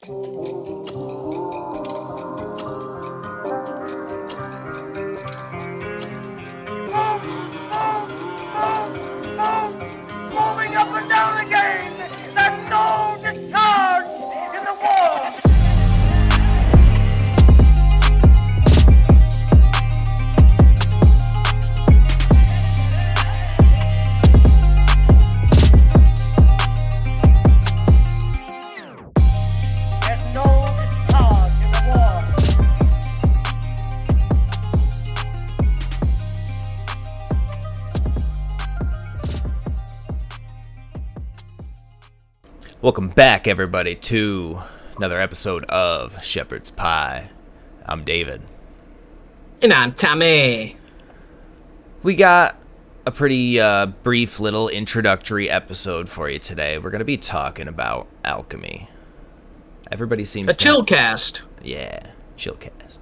Moving up and down again, there's no discharge in the war. There's no discharge in the war. Welcome back, everybody, to another episode of Shepherd's Pie. I'm David. And I'm Tommy. We got a pretty brief little introductory episode for you today. We're going to be talking about alchemy. Everybody seems A chillcast. Yeah, chillcast.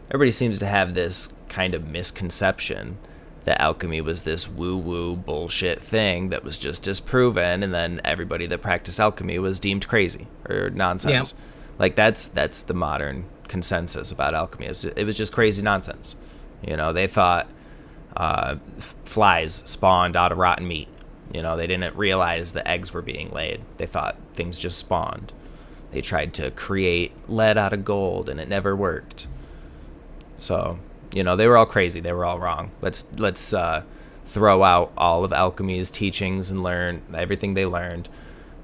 Everybody seems to have this kind of misconception that alchemy was this woo-woo bullshit thing that was just disproven, and then everybody that practiced alchemy was deemed crazy or nonsense. Yeah. Like that's the modern consensus about alchemy. It was just crazy nonsense. You know, they thought flies spawned out of rotten meat. You know, they didn't realize the eggs were being laid. They thought things just spawned. They tried to create lead out of gold, and it never worked. So, you know, they were all crazy. They were all wrong. Let's throw out all of alchemy's teachings and learn everything they learned.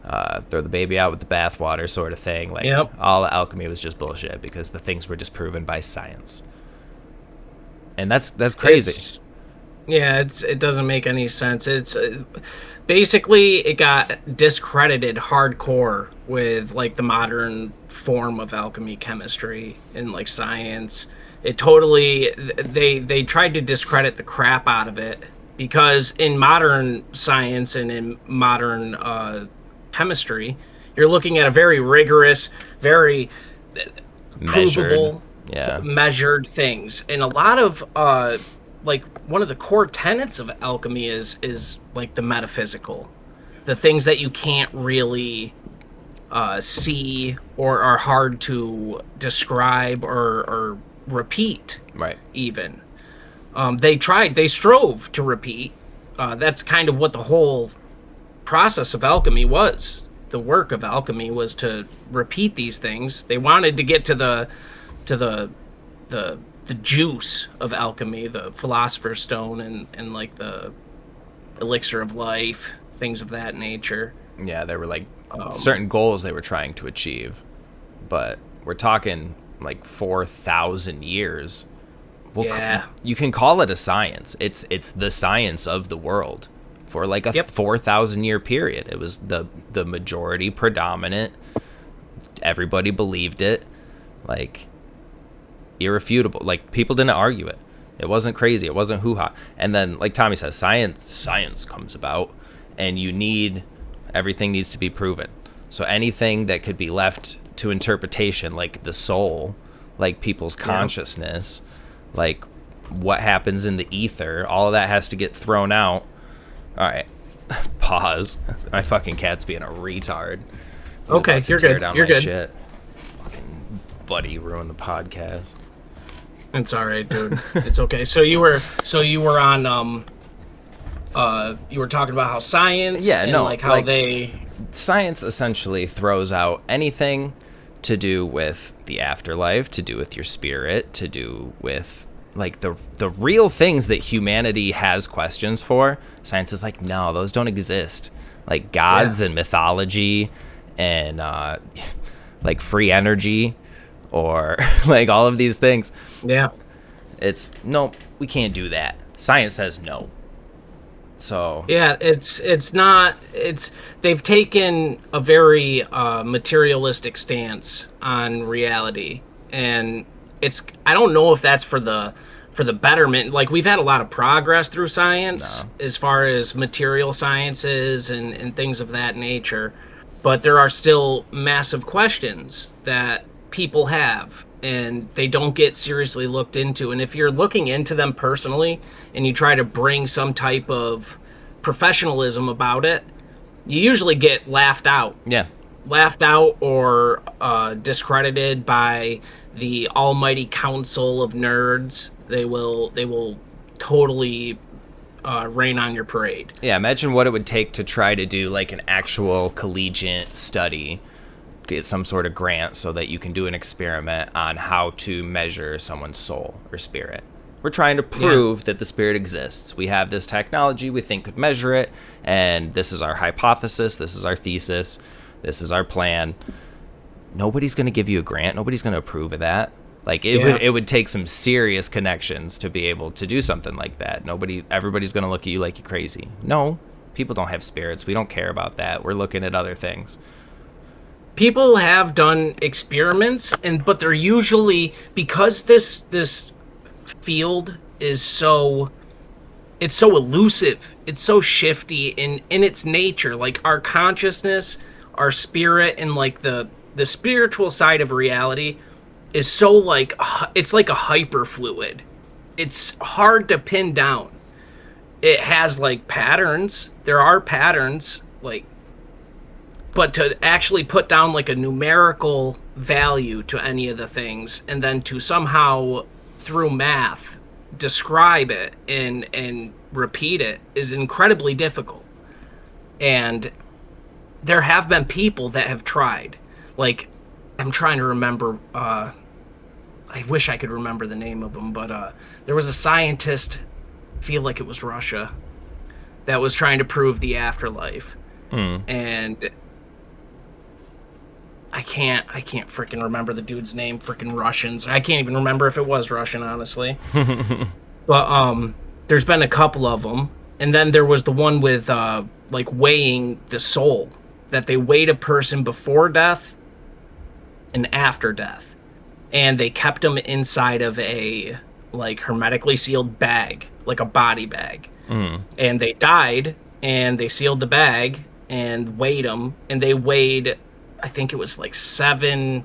Throw the baby out with the bathwater, sort of thing. Like, Yep. All alchemy was just bullshit because the things were disproven by science. And that's crazy. It doesn't make any sense. It's basically it got discredited hardcore with like the modern form of alchemy, chemistry, and like science. It totally they tried to discredit the crap out of it because in modern science and in modern chemistry, you're looking at a very rigorous, very provable, measured things, and a lot of like one of the core tenets of alchemy is like the metaphysical, the things that you can't really see or are hard to describe or repeat. Right. Even they strove to repeat. That's kind of what the whole process of alchemy was. The work of alchemy was to repeat these things. They wanted to get to the juice of alchemy, the philosopher's stone and like the elixir of life, things of that nature. Yeah, there were like certain goals they were trying to achieve, but we're talking like 4,000 years. Well, yeah. You can call it a science. It's the science of the world for like a 4,000 year period. It was the majority predominant. Everybody believed it, like irrefutable. Like people didn't argue it. It wasn't crazy. It wasn't hoo-ha. And then, like Tommy says, science comes about, and everything needs to be proven. So anything that could be left to interpretation, like the soul, like people's consciousness, like what happens in the ether, all of that has to get thrown out. All right, pause. My fucking cat's being a retard. He's Okay, about to you're tear good. down You're my good. Shit. Fucking buddy ruined the podcast. It's all right, dude. It's okay. So you were on you were talking about how science Science essentially throws out anything to do with the afterlife, to do with your spirit, to do with like the real things that humanity has questions for. Science is like, no, those don't exist. Like gods and mythology and like free energy or like all of these things. Yeah. It's no, we can't do that. Science says no. So yeah, they've taken a very materialistic stance on reality, and I don't know if that's for the betterment. Like we've had a lot of progress through science as far as material sciences and things of that nature, but there are still massive questions that people have and they don't get seriously looked into. And if you're looking into them personally and you try to bring some type of professionalism about it, you usually get laughed out. Yeah. laughed out or discredited by the almighty council of nerds. They will totally rain on your parade. Yeah, imagine what it would take to try to do like an actual collegiate study, get some sort of grant so that you can do an experiment on how to measure someone's soul or spirit. We're trying to prove that the spirit exists. We have this technology we think could measure it, and this is our hypothesis, this is our thesis, this is our plan. Nobody's going to give you a grant. Nobody's going to approve of that. Like it would take some serious connections to be able to do something like that. Everybody's going to look at you like you're crazy. No, people don't have spirits. We don't care about that. We're looking at other things. People have done experiments, but they're usually, because this field is so elusive, it's so shifty in its nature. Like our consciousness, our spirit, and like the spiritual side of reality is so like, it's like a hyperfluid. It's hard to pin down. It has like patterns. There are patterns, like, but to actually put down like a numerical value to any of the things, and then to somehow through math describe it and repeat it, is incredibly difficult. And there have been people that have tried. Like, I'm trying to remember, I wish I could remember the name of them, but there was a scientist, I feel like it was Russia, that was trying to prove the afterlife. And I can't freaking remember the dude's name. Freaking Russians. I can't even remember if it was Russian, honestly. But there's been a couple of them, and then there was the one with like weighing the soul, that they weighed a person before death and after death, and they kept them inside of a like hermetically sealed bag, like a body bag. And they died, and they sealed the bag and weighed them, and they weighed, I think it was like seven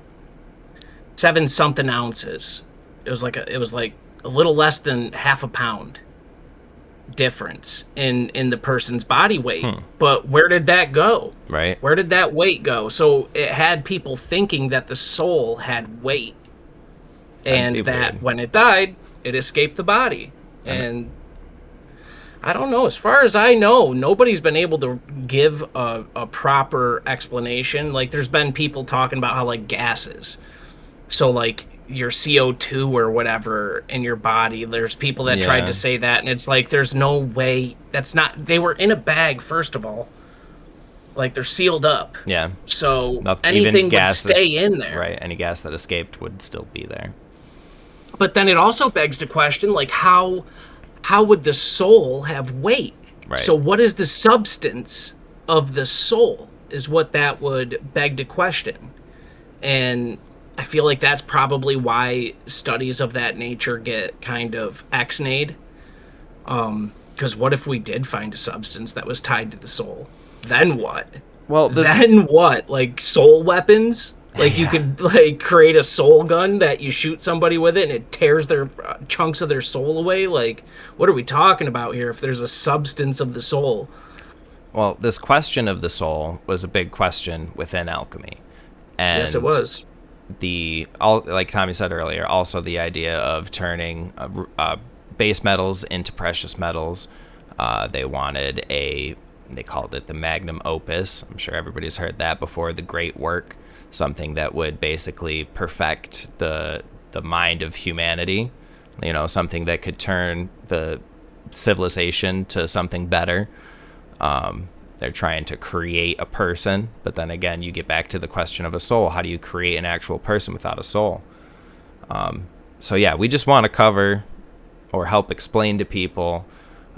something ounces. It was like a little less than half a pound difference in the person's body weight. But where did that go? Right. Where did that weight go? So it had people thinking that the soul had weight, and that weird. when it died, it escaped the body. And I don't know. As far as I know, nobody's been able to give a proper explanation. Like, there's been people talking about how, like, gases. So, like, your CO2 or whatever in your body, there's people that tried to say that, and it's like, there's no way. That's not... They were in a bag, first of all. Like, they're sealed up. Yeah. So anything would stay in there. Right. Any gas that escaped would still be there. But then it also begs to question, like, how would the soul have weight? Right. So what is the substance of the soul is what that would beg to question. And I feel like that's probably why studies of that nature get kind of ex-nayed. Because what if we did find a substance that was tied to the soul? Then what? Well, then what? Like soul weapons? Like you could like create a soul gun that you shoot somebody with it and it tears their chunks of their soul away. Like, what are we talking about here? If there's a substance of the soul. Well, this question of the soul was a big question within alchemy. And yes, it was. Like Tommy said earlier, also the idea of turning base metals into precious metals. They wanted they called it the magnum opus. I'm sure everybody's heard that before, the great work. Something that would basically perfect the mind of humanity, something that could turn the civilization to something better. They're trying to create a person, but then again, you get back to the question of a soul. How do you create an actual person without a soul? So yeah, we just want to cover or help explain to people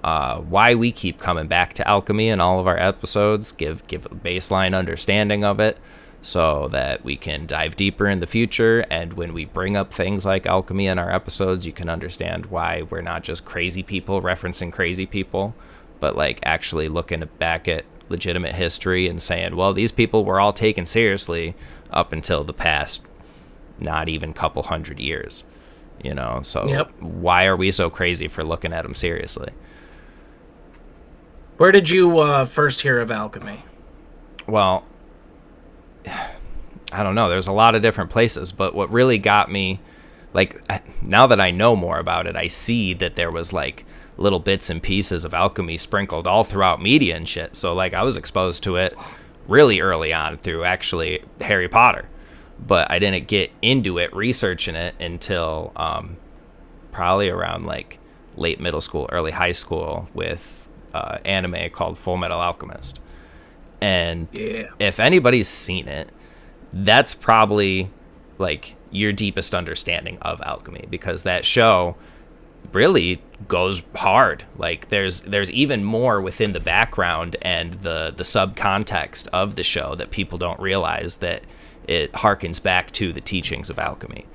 why we keep coming back to alchemy in all of our episodes, give a baseline understanding of it, so that we can dive deeper in the future. And when we bring up things like alchemy in our episodes, you can understand why we're not just crazy people referencing crazy people, but like actually looking back at legitimate history and saying, well, these people were all taken seriously up until the past not even couple hundred years, so Why are we so crazy for looking at them seriously? Where did you first hear of alchemy? Well, I don't know, there's a lot of different places, but what really got me, like, now that I know more about it, I see that there was like little bits and pieces of alchemy sprinkled all throughout media and shit. So like I was exposed to it really early on through actually Harry Potter, but I didn't get into it, researching it, until probably around like late middle school, early high school, with anime called Full Metal Alchemist. And if anybody's seen it, that's probably like your deepest understanding of alchemy, because that show really goes hard. Like there's even more within the background and the subcontext of the show that people don't realize, that it harkens back to the teachings of alchemy.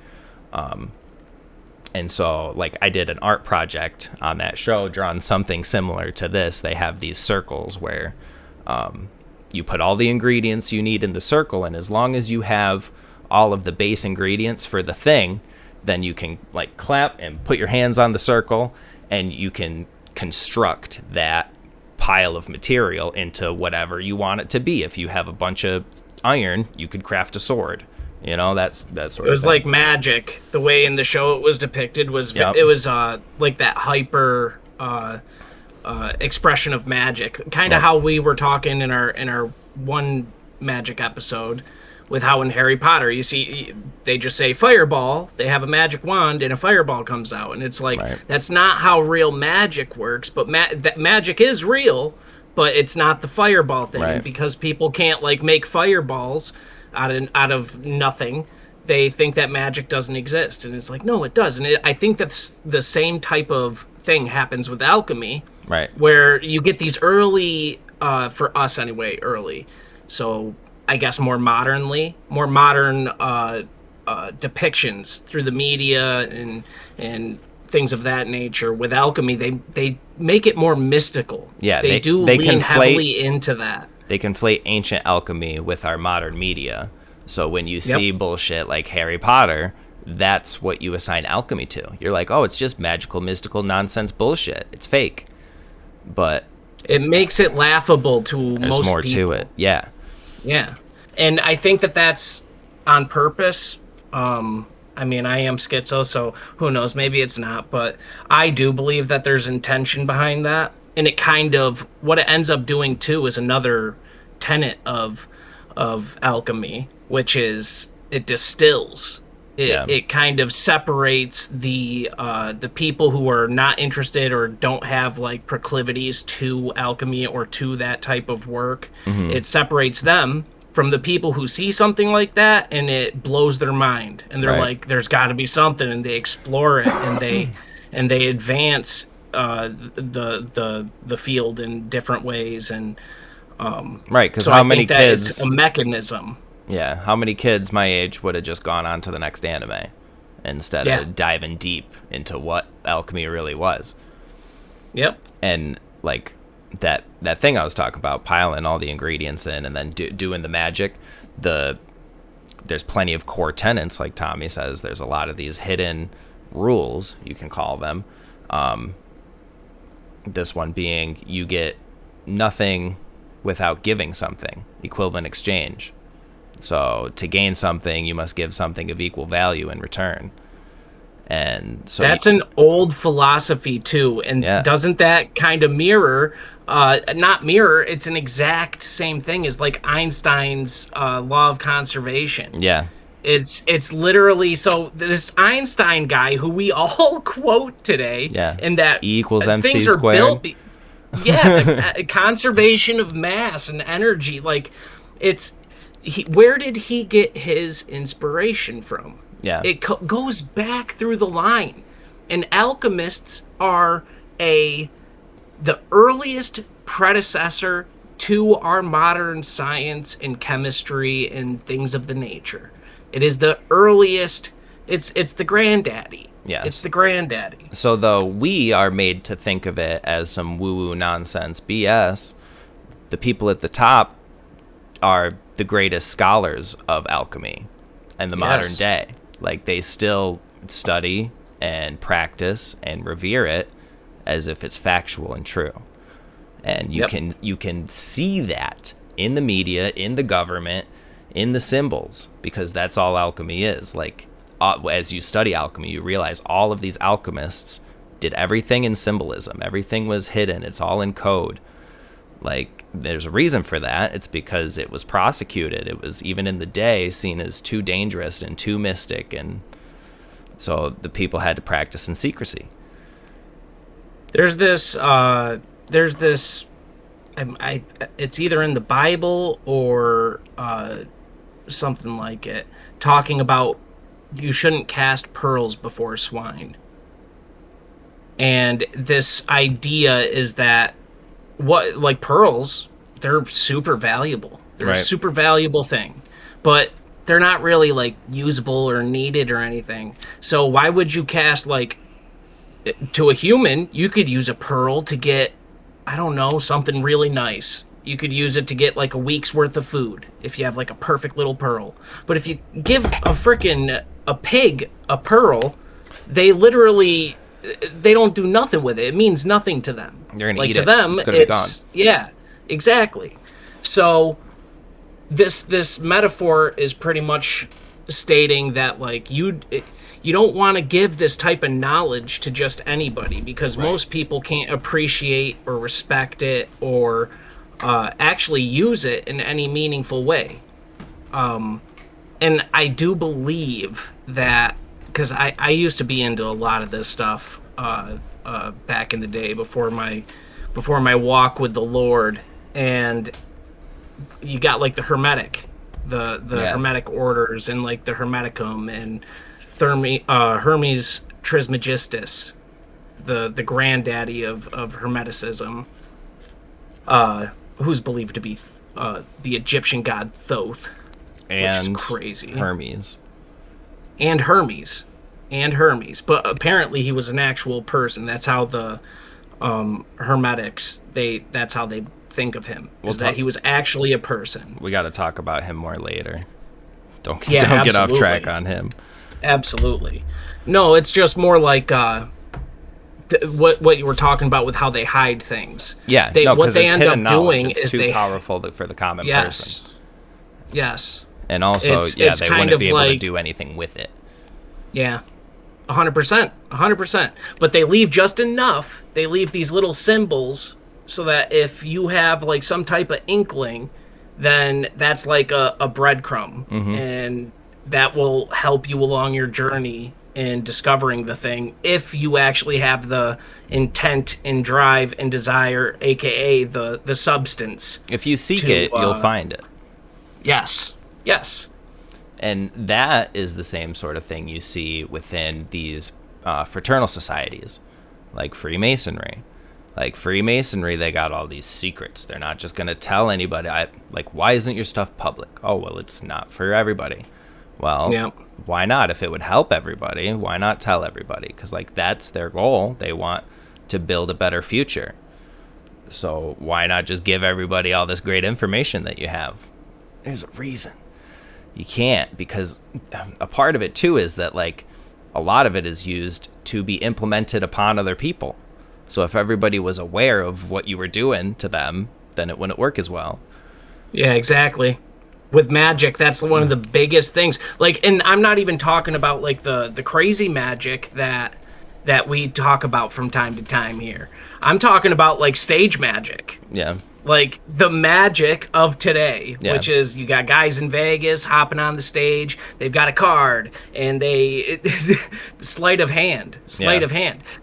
And so like I did an art project on that show drawing something similar to this. They have these circles where you put all the ingredients you need in the circle, and as long as you have all of the base ingredients for the thing, then you can like clap and put your hands on the circle, and you can construct that pile of material into whatever you want it to be. If you have a bunch of iron, you could craft a sword. You know, that's sort of thing. It was like magic. The way in the show it was depicted was it was like that hyper expression of magic, kind of how we were talking in our one magic episode, with how in Harry Potter, you see, they just say fireball, they have a magic wand, and a fireball comes out. And it's like, that's not how real magic works, but that magic is real, but it's not the fireball thing. And because people can't, like, make fireballs out of nothing, they think that magic doesn't exist. And it's like, no, it does. And I think that's the same type of thing happens with alchemy, where you get these early, for us anyway, early. So I guess more modern depictions through the media and things of that nature. With alchemy, they make it more mystical. Yeah, they lean heavily into that. They conflate ancient alchemy with our modern media. So when you see bullshit like Harry Potter, that's what you assign alchemy to. You're like, oh, it's just magical, mystical nonsense bullshit. It's fake. But it makes it laughable to most people. There's more to it. Yeah. Yeah. And I think that that's on purpose. I mean, I am schizo, so who knows? Maybe it's not. But I do believe that there's intention behind that. And it kind of, what it ends up doing, too, is another tenet of alchemy, which is it distills. It kind of separates the people who are not interested or don't have like proclivities to alchemy or to that type of work. Mm-hmm. It separates them from the people who see something like that, and it blows their mind, and they're like, "There's got to be something," and they explore it, and they advance the field in different ways, and because so how many kids? It's a mechanism. Yeah, how many kids my age would have just gone on to the next anime instead of diving deep into what alchemy really was? Yep. And like that thing I was talking about, piling all the ingredients in and then doing the magic, there's plenty of core tenets, like Tommy says. There's a lot of these hidden rules, you can call them. This one being, you get nothing without giving something, equivalent exchange. So to gain something, you must give something of equal value in return. And so that's an old philosophy too. And doesn't that kind of mirror, not mirror, it's an exact same thing as like Einstein's law of conservation. Yeah. It's literally, so this Einstein guy who we all quote today, and that E equals MC things are squared. Built, the conservation of mass and energy, like where did he get his inspiration from? Yeah. It goes back through the line. And alchemists are the earliest predecessor to our modern science and chemistry and things of the nature. It is the earliest, it's the granddaddy. Yes. It's the granddaddy. So though we are made to think of it as some woo-woo nonsense BS, the people at the top are the greatest scholars of alchemy in the modern day. Like, they still study and practice and revere it as if it's factual and true. And you can see that in the media, in the government, in the symbols, because that's all alchemy is. Like, as you study alchemy, you realize all of these alchemists did everything in symbolism. Everything was hidden. It's all in code. Like, there's a reason for that. It's because it was prosecuted. It was, even in the day, seen as too dangerous and too mystic, and so the people had to practice in secrecy. There's this it's either in the Bible or something like it, talking about you shouldn't cast pearls before swine. And this idea is that pearls, they're super valuable. They're a super valuable thing, but they're not really like usable or needed or anything. So why would you cast, like, to a human, you could use a pearl to get, I don't know, something really nice. You could use it to get like a week's worth of food if you have like a perfect little pearl. But if you give a pig a pearl, they don't do nothing with it. It means nothing to them. You're gonna like eat to it. them, it's gonna be gone. Yeah, exactly. So this metaphor is pretty much stating that, like, you don't want to give this type of knowledge to just anybody, because most people can't appreciate or respect it or actually use it in any meaningful way. And I do believe that, because I used to be into a lot of this stuff back in the day before my walk with the Lord, and you got like the Hermetic, the Hermetic orders, and like the Hermeticum and Hermes Trismegistus, the granddaddy of Hermeticism, who's believed to be the Egyptian god Thoth, and which is crazy. Hermes. And Hermes. But apparently he was an actual person. That's how the Hermetics, that's how they think of him, that he was actually a person. We got to talk about him more later. Don't Yeah, get off track on him. Absolutely. No, it's just more like what you were talking about with how they hide things. Yeah, what they end up doing is too powerful for the common person. Yes. And also, they wouldn't be able to do anything with it. Yeah, 100%. But they leave just enough. They leave these little symbols so that if you have like some type of inkling, then that's like a breadcrumb, and that will help you along your journey in discovering the thing, if you actually have the intent and drive and desire, aka the substance. If you seek it, you'll find it. Yes. And that is the same sort of thing you see within these fraternal societies, like Freemasonry. Like Freemasonry, they got all these secrets. They're not just going to tell anybody. Why isn't your stuff public? Oh, well, it's not for everybody. Well, why not? If it would help everybody, why not tell everybody? Because, like, that's their goal. They want to build a better future. So why not just give everybody all this great information that you have? There's a reason. You can't, because a part of it, too, is that, like, a lot of it is used to be implemented upon other people. So if everybody was aware of what you were doing to them, then it wouldn't work as well. Yeah, exactly. With magic, that's one of the biggest things. Like, and I'm not even talking about like the crazy magic that we talk about from time to time here. I'm talking about like stage magic. Yeah. Like the magic of today, which is you got guys in Vegas hopping on the stage. They've got a card and sleight of hand.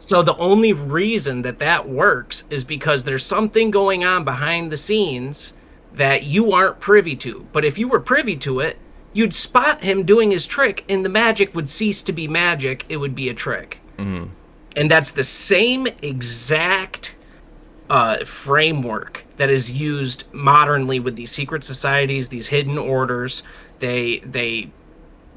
So the only reason that works is because there's something going on behind the scenes that you aren't privy to. But if you were privy to it, you'd spot him doing his trick, and the magic would cease to be magic. It would be a trick. Mm-hmm. And that's the same exact framework that is used modernly with these secret societies, these hidden orders. They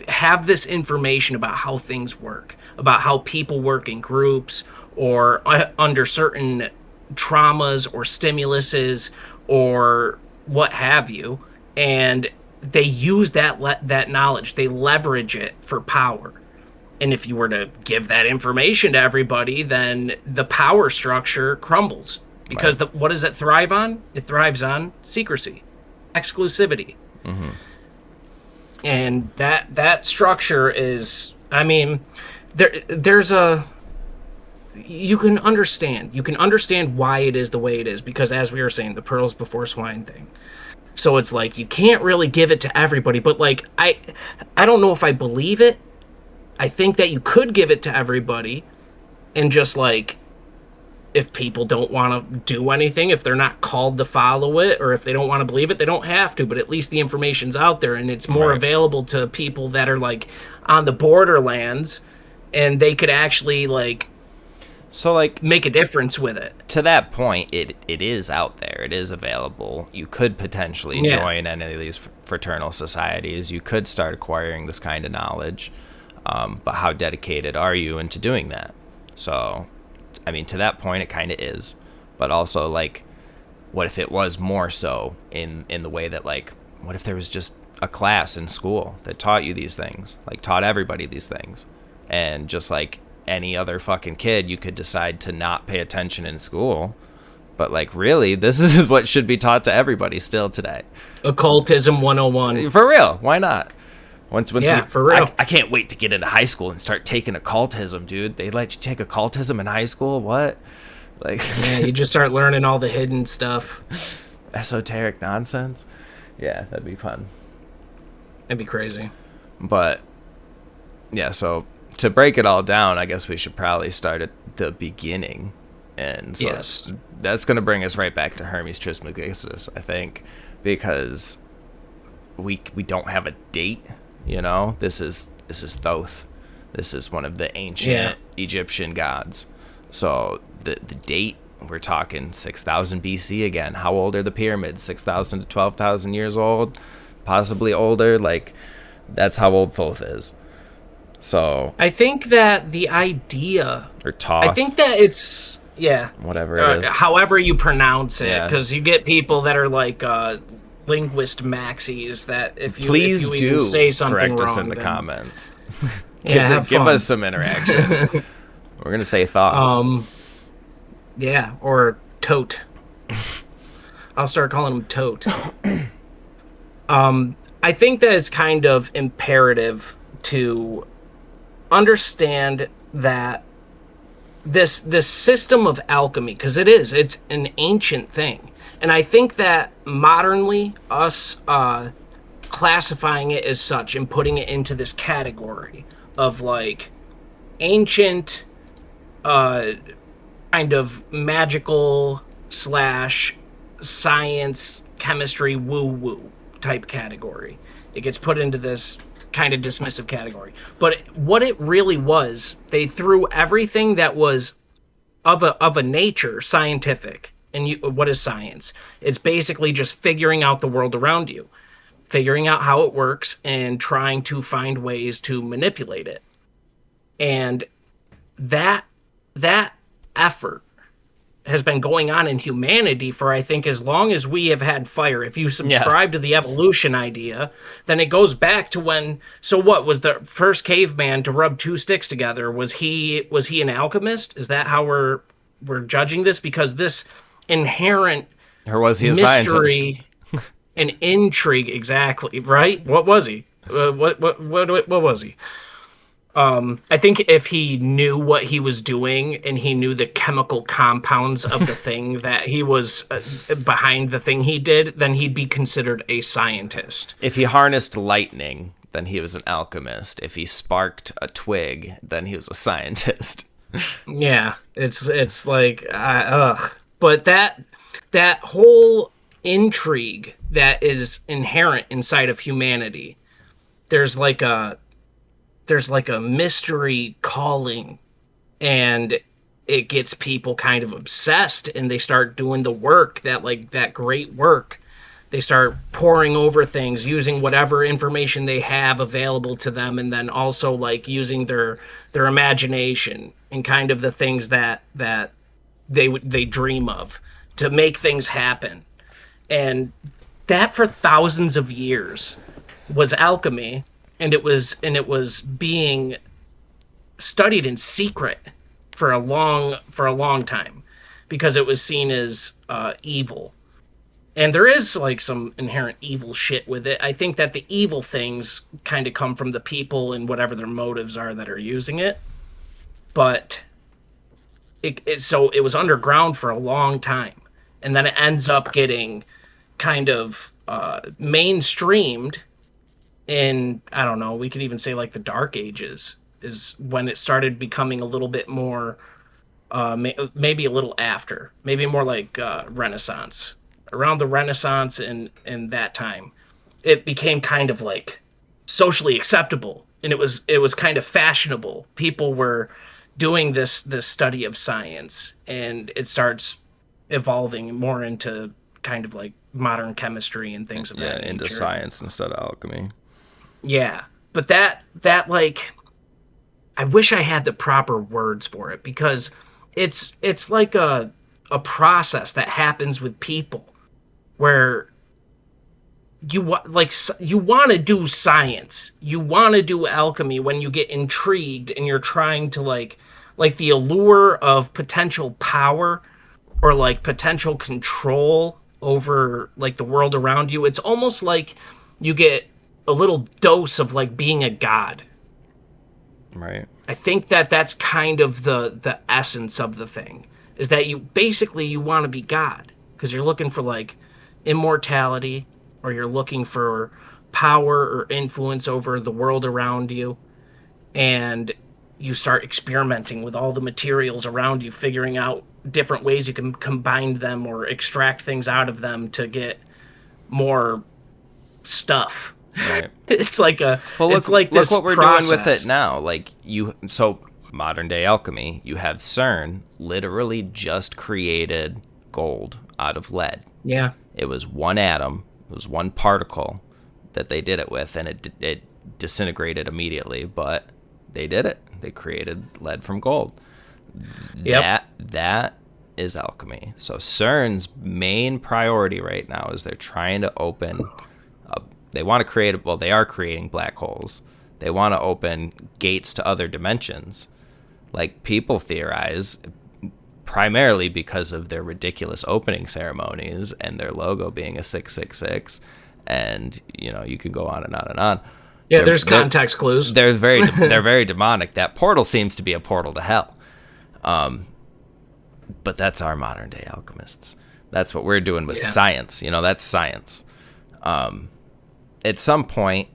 have this information about how things work, about how people work in groups or under certain traumas or stimuluses or what have you, and they use that knowledge. They leverage it for power. And if you were to give that information to everybody, then the power structure crumbles. Because what does it thrive on? It thrives on secrecy, exclusivity. Mm-hmm. And that structure is, I mean, there's a, you can understand why it is the way it is, because as we were saying, the pearls before swine thing. So it's like you can't really give it to everybody, but like I don't know if I believe it. I think that you could give it to everybody, and just like, if people don't want to do anything, if they're not called to follow it, or if they don't want to believe it, they don't have to, but at least the information's out there and it's more Right. available to people that are like on the borderlands, and they could actually like So like make a difference with it. to that point, it is out there. It is available. You could potentially Yeah. join any of these fraternal societies. You could start acquiring this kind of knowledge. But how dedicated are you into doing that? So, I mean, to that point, it kind of is. But also, like, what if it was more so in the way that, like, what if there was just a class in school that taught you these things, like taught everybody these things, and just like any other fucking kid, you could decide to not pay attention in school, but like really, this is what should be taught to everybody still today. Occultism 101. For real, why not? Once Yeah, for real. I can't wait to get into high school and start taking occultism, dude. They let you take occultism in high school? What? Like, Yeah, you just start learning all the hidden stuff. esoteric nonsense. Yeah, that'd be fun. That'd be crazy. But yeah, so to break it all down, I guess we should probably start at the beginning. And so Yes. that's going to bring us right back to Hermes Trismegistus, I think, because we don't have a date, you know? This is Thoth. This is one of the ancient Egyptian gods. So the date, we're talking 6,000 BC again. How old are the pyramids? 6,000 to 12,000 years old, possibly older. Like, that's how old Thoth is. So, I think that the idea, or Thoth, I think that it's, yeah, whatever it is. however you pronounce it, Yeah. because you get people that are like linguist maxis that if you, Please if you even do say something correct wrong, us in the then- comments. Yeah, have give fun. us some interaction. We're gonna say Thoth. Yeah, or tote. I'll start calling him tote. I think that it's kind of imperative to understand that this system of alchemy, because it's an ancient thing, and I think that modernly us classifying it as such and putting it into this category of like ancient kind of magical slash science chemistry woo woo type category, it gets put into this kind of dismissive category. But what it really was, they threw everything that was of a nature scientific. And what is science? It's basically just figuring out the world around you, figuring out how it works and trying to find ways to manipulate it. And that effort has been going on in humanity for, I think, as long as we have had fire. If you subscribe to the evolution idea, then it goes back to when. So, what was the first caveman to rub two sticks together? Was he an alchemist? Is that how we're judging this? Because this inherent Or was he a mystery scientist? and intrigue, exactly right. What was he? What was he? I think if he knew what he was doing and he knew the chemical compounds of the thing that he was behind the thing he did, then he'd be considered a scientist. If he harnessed lightning, then he was an alchemist. If he sparked a twig, then he was a scientist. Yeah, it's like, but that whole intrigue that is inherent inside of humanity, there's like a mystery calling, and it gets people kind of obsessed, and they start doing the work that great work. They start poring over things, using whatever information they have available to them, and then also like using their imagination and kind of the things that they dream of to make things happen. And that for thousands of years was alchemy, and it was being studied in secret for a long time, because it was seen as evil. And there is like some inherent evil shit with it. I think that the evil things kind of come from the people and whatever their motives are that are using it. But so it was underground for a long time, and then it ends up getting kind of mainstreamed in, I don't know, we could even say like the Dark Ages is when it started becoming a little bit more, maybe a little after, maybe more like Renaissance. Around the Renaissance and that time, it became kind of like socially acceptable, and it was kind of fashionable. People were doing this study of science, and it starts evolving more into kind of like modern chemistry and things of Yeah, that nature. into science instead of alchemy. Yeah, but that like, I wish I had the proper words for it, because it's like a process that happens with people where you want to do science, you want to do alchemy when you get intrigued and you're trying to like the allure of potential power or like potential control over like the world around you. It's almost like you get a little dose of like being a god. Right. I think that that's kind of the essence of the thing, is that you want to be God because you're looking for like immortality, or you're looking for power or influence over the world around you, and you start experimenting with all the materials around you, figuring out different ways you can combine them or extract things out of them to get more stuff. Right. It's like Well, it's look, like look this what we're process. doing with it now. Like so modern day alchemy, you have CERN literally just created gold out of lead. Yeah. It was one atom, it was one particle that they did it with, and it disintegrated immediately. But they did it. They created lead from gold. Yep. That is alchemy. So CERN's main priority right now is they're trying to open. They want to create. Well, they are creating black holes. They want to open gates to other dimensions. Like people theorize, primarily because of their ridiculous opening ceremonies and their logo being a 666, and you can go on and on and on. Yeah, there's context clues. They're very demonic. That portal seems to be a portal to hell. But that's our modern day alchemists. That's what we're doing with science. That's science. At some point,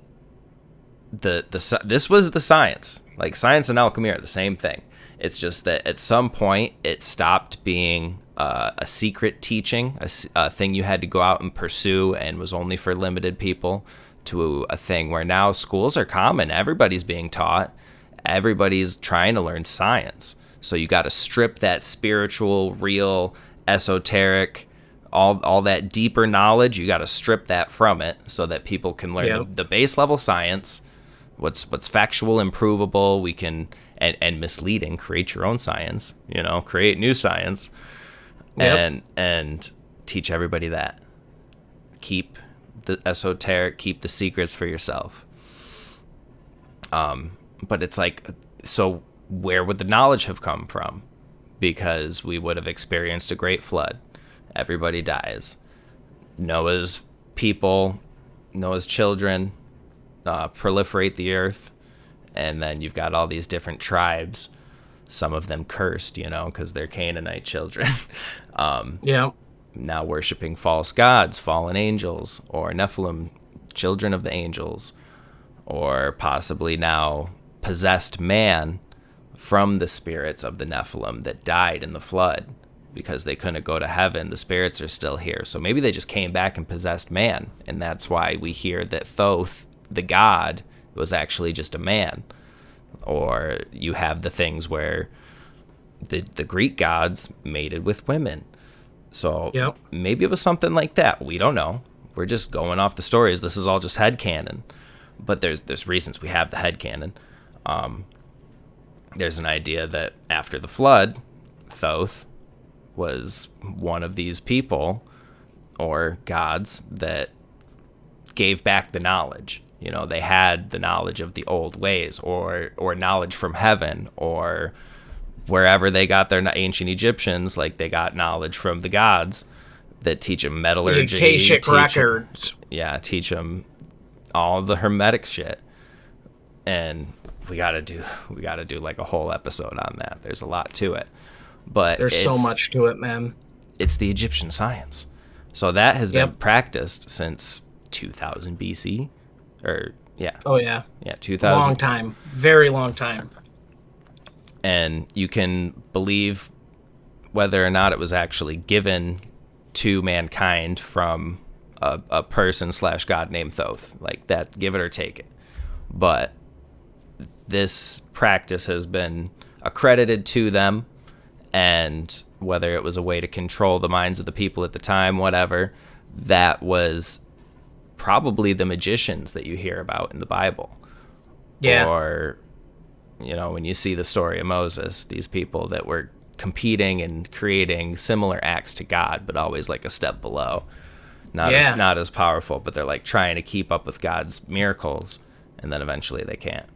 this was the science. Like science and alchemy are the same thing. It's just that at some point it stopped being a secret teaching, a thing you had to go out and pursue and was only for limited people, to a thing where now schools are common. Everybody's being taught. Everybody's trying to learn science. So you got to strip that spiritual, real, esoteric, all that deeper knowledge. You got to strip that from it so that people can learn the base level science, what's factual, improvable. We can and misleading. Create your own science. Create new science, and teach everybody that. Keep the esoteric, keep the secrets for yourself. But it's like, so where would the knowledge have come from? Because we would have experienced a great flood. Everybody dies. Noah's children proliferate the earth, and then you've got all these different tribes, some of them cursed, because they're Canaanite children. Now worshiping false gods, fallen angels, or Nephilim, children of the angels, or possibly now possessed man from the spirits of the Nephilim that died in the flood because they couldn't go to heaven. The spirits are still here. So maybe they just came back and possessed man, and that's why we hear that Thoth, the god, was actually just a man. Or you have the things where the Greek gods mated with women. So maybe it was something like that. We don't know. We're just going off the stories. This is all just headcanon. But there's reasons we have the headcanon. There's an idea that after the flood, Thoth was one of these people or gods that gave back the knowledge. They had the knowledge of the old ways, or knowledge from heaven, or wherever they got their ancient Egyptians, like they got knowledge from the gods. that teach them The metallurgy, Akashic records. teach them all the hermetic shit. And we gotta do like a whole episode on that. There's a lot to it, but There's so much to it, man. It's the Egyptian science, so that has been practiced since 2000 BC, or Oh yeah, 2000. Long time, very long time. And you can believe whether or not it was actually given to mankind from a person / god named Thoth, like that, give it or take it. But this practice has been accredited to them, and whether it was a way to control the minds of the people at the time, whatever, that was probably the magicians that you hear about in the Bible. Yeah. Or, when you see the story of Moses, these people that were competing and creating similar acts to God, but always like a step below. Not as powerful, but they're like trying to keep up with God's miracles, and then eventually they can't.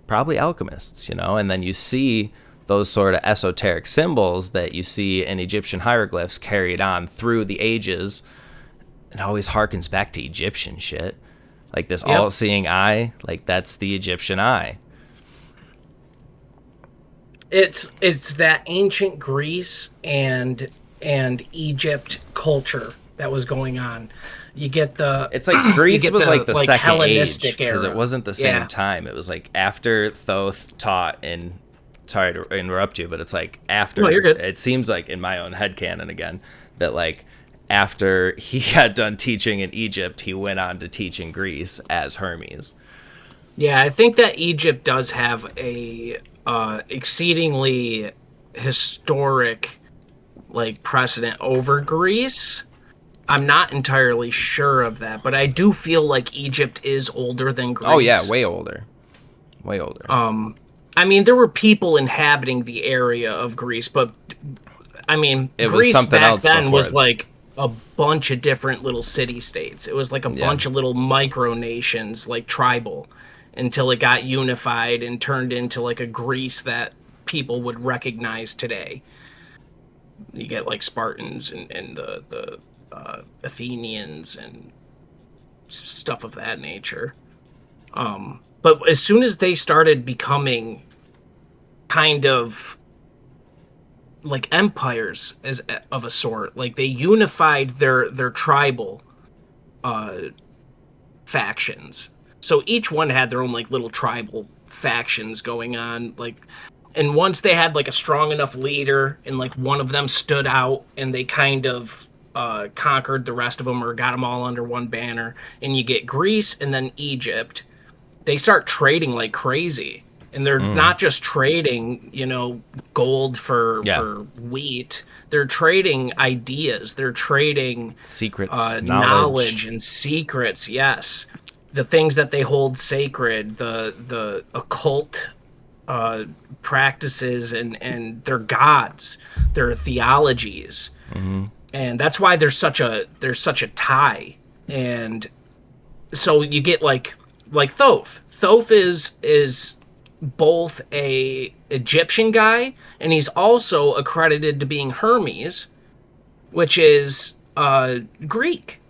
Probably alchemists, and then you see those sort of esoteric symbols that you see in Egyptian hieroglyphs carried on through the ages. It always harkens back to Egyptian shit, like this all-seeing eye, like that's the Egyptian eye. It's that ancient Greece and Egypt culture that was going on. You get the... It's like Greece was like the second Hellenistic age, because it wasn't the same time. It was like after Thoth taught in... Sorry to interrupt you, but it's like after... No, you're good. It seems like, in my own headcanon again, that like after he got done teaching in Egypt, he went on to teach in Greece as Hermes. Yeah, I think that Egypt does have a exceedingly historic like precedent over Greece. I'm not entirely sure of that, but I do feel like Egypt is older than Greece. Oh yeah, way older. Way older. I mean, there were people inhabiting the area of Greece, but I mean, Greece back then was like a bunch of different little city-states. It was like a bunch of little micro-nations, like tribal, until it got unified and turned into like a Greece that people would recognize today. You get like Spartans and the Athenians and stuff of that nature. But as soon as they started becoming kind of like empires as of a sort, like they unified their tribal factions. So each one had their own like little tribal factions going on, like, and once they had like a strong enough leader and like one of them stood out and they kind of conquered the rest of them or got them all under one banner, and you get Greece and then Egypt, they start trading like crazy. And they're not just trading, gold for wheat. They're trading ideas. They're trading secrets, knowledge and secrets. Yes, the things that they hold sacred, the occult practices, and their gods, their theologies, and that's why there's such a tie. And so you get like Thoth. Thoth is both a Egyptian guy, and he's also accredited to being Hermes, which is Greek.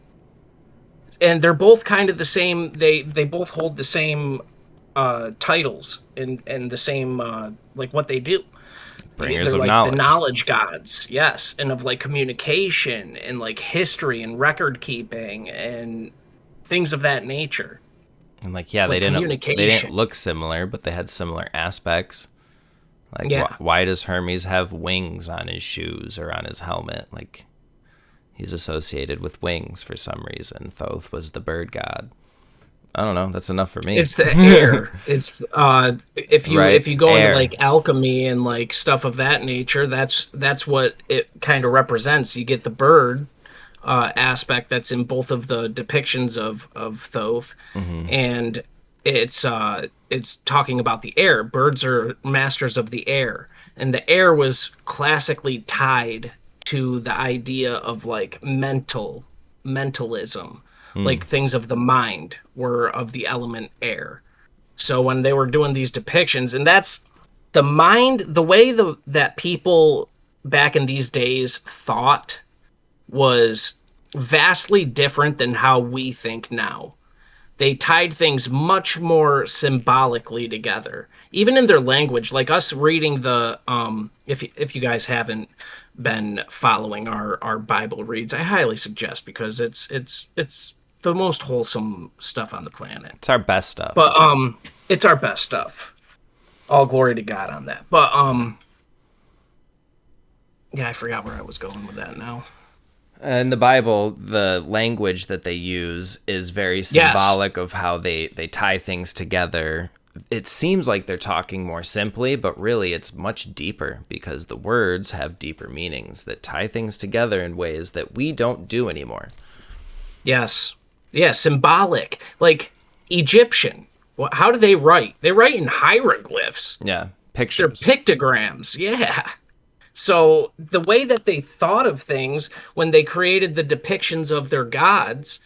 And they're both kind of the same. They both hold the same titles and the same like what they do. Bringers They're of like knowledge. the knowledge gods, yes, and of like communication and like history and record keeping and things of that nature. And like, they didn't look similar, but they had similar aspects. Like, why does Hermes have wings on his shoes or on his helmet? Like, he's associated with wings for some reason. Thoth was the bird god. I don't know. That's enough for me. It's the air. It's if you go air. into like alchemy and like stuff of that nature, that's what it kind of represents. You get the bird aspect that's in both of the depictions of Thoth, and it's talking about the air. Birds are masters of the air, and the air was classically tied to the idea of like mentalism, like things of the mind were of the element air. So when they were doing these depictions, and that's the mind, the way that people back in these days thought was vastly different than how we think now. They tied things much more symbolically together, even in their language. Like us reading the if you guys haven't been following our Bible reads, I highly suggest, because it's the most wholesome stuff on the planet. It's our best stuff. But it's our best stuff. All glory to God on that. But yeah, I forgot where I was going with that now. In the Bible, the language that they use is very symbolic of how they tie things together. It seems like they're talking more simply, but really it's much deeper, because the words have deeper meanings that tie things together in ways that we don't do anymore. Yes. Yeah, symbolic. Like Egyptian. Well, how do they write? They write in hieroglyphs. Yeah, They're pictures. pictograms. Yeah. So the way that they thought of things when they created the depictions of their gods,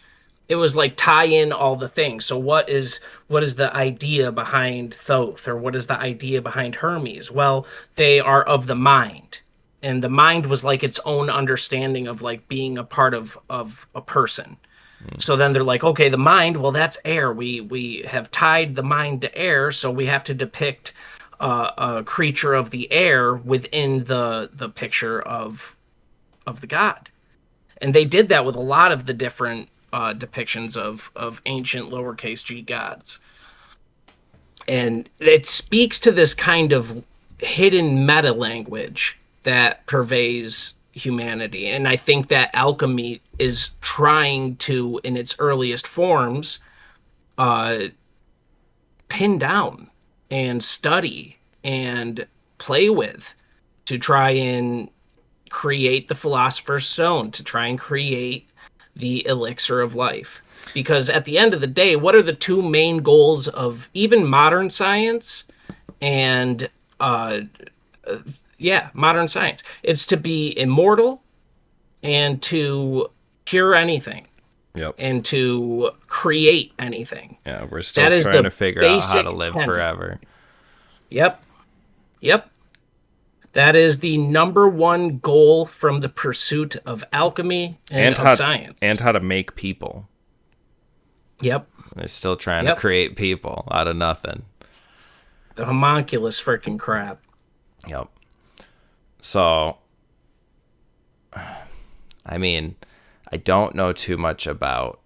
it was like tie in all the things. So what is the idea behind Thoth, or what is the idea behind Hermes? Well, they are of the mind. And the mind was like its own understanding of like being a part of a person. So then they're like, okay, the mind, well, that's air. We have tied the mind to air, so we have to depict a creature of the air within the picture of the god. And they did that with a lot of the different depictions of ancient lowercase g gods. And it speaks to this kind of hidden meta language that pervades humanity. And I think that alchemy is trying to, in its earliest forms, pin down and study and play with, to try and create the philosopher's stone, to try and create the elixir of life. Because at the end of the day, what are the two main goals of even modern science and modern science? It's to be immortal and to cure anything. Yep. And to create anything. Yeah, we're still trying to figure out how to live forever. Yep. That is the number one goal from the pursuit of alchemy and of science. And how to make people. Yep. They're still trying to create people out of nothing. The homunculus freaking crap. Yep. So, I mean, I don't know too much about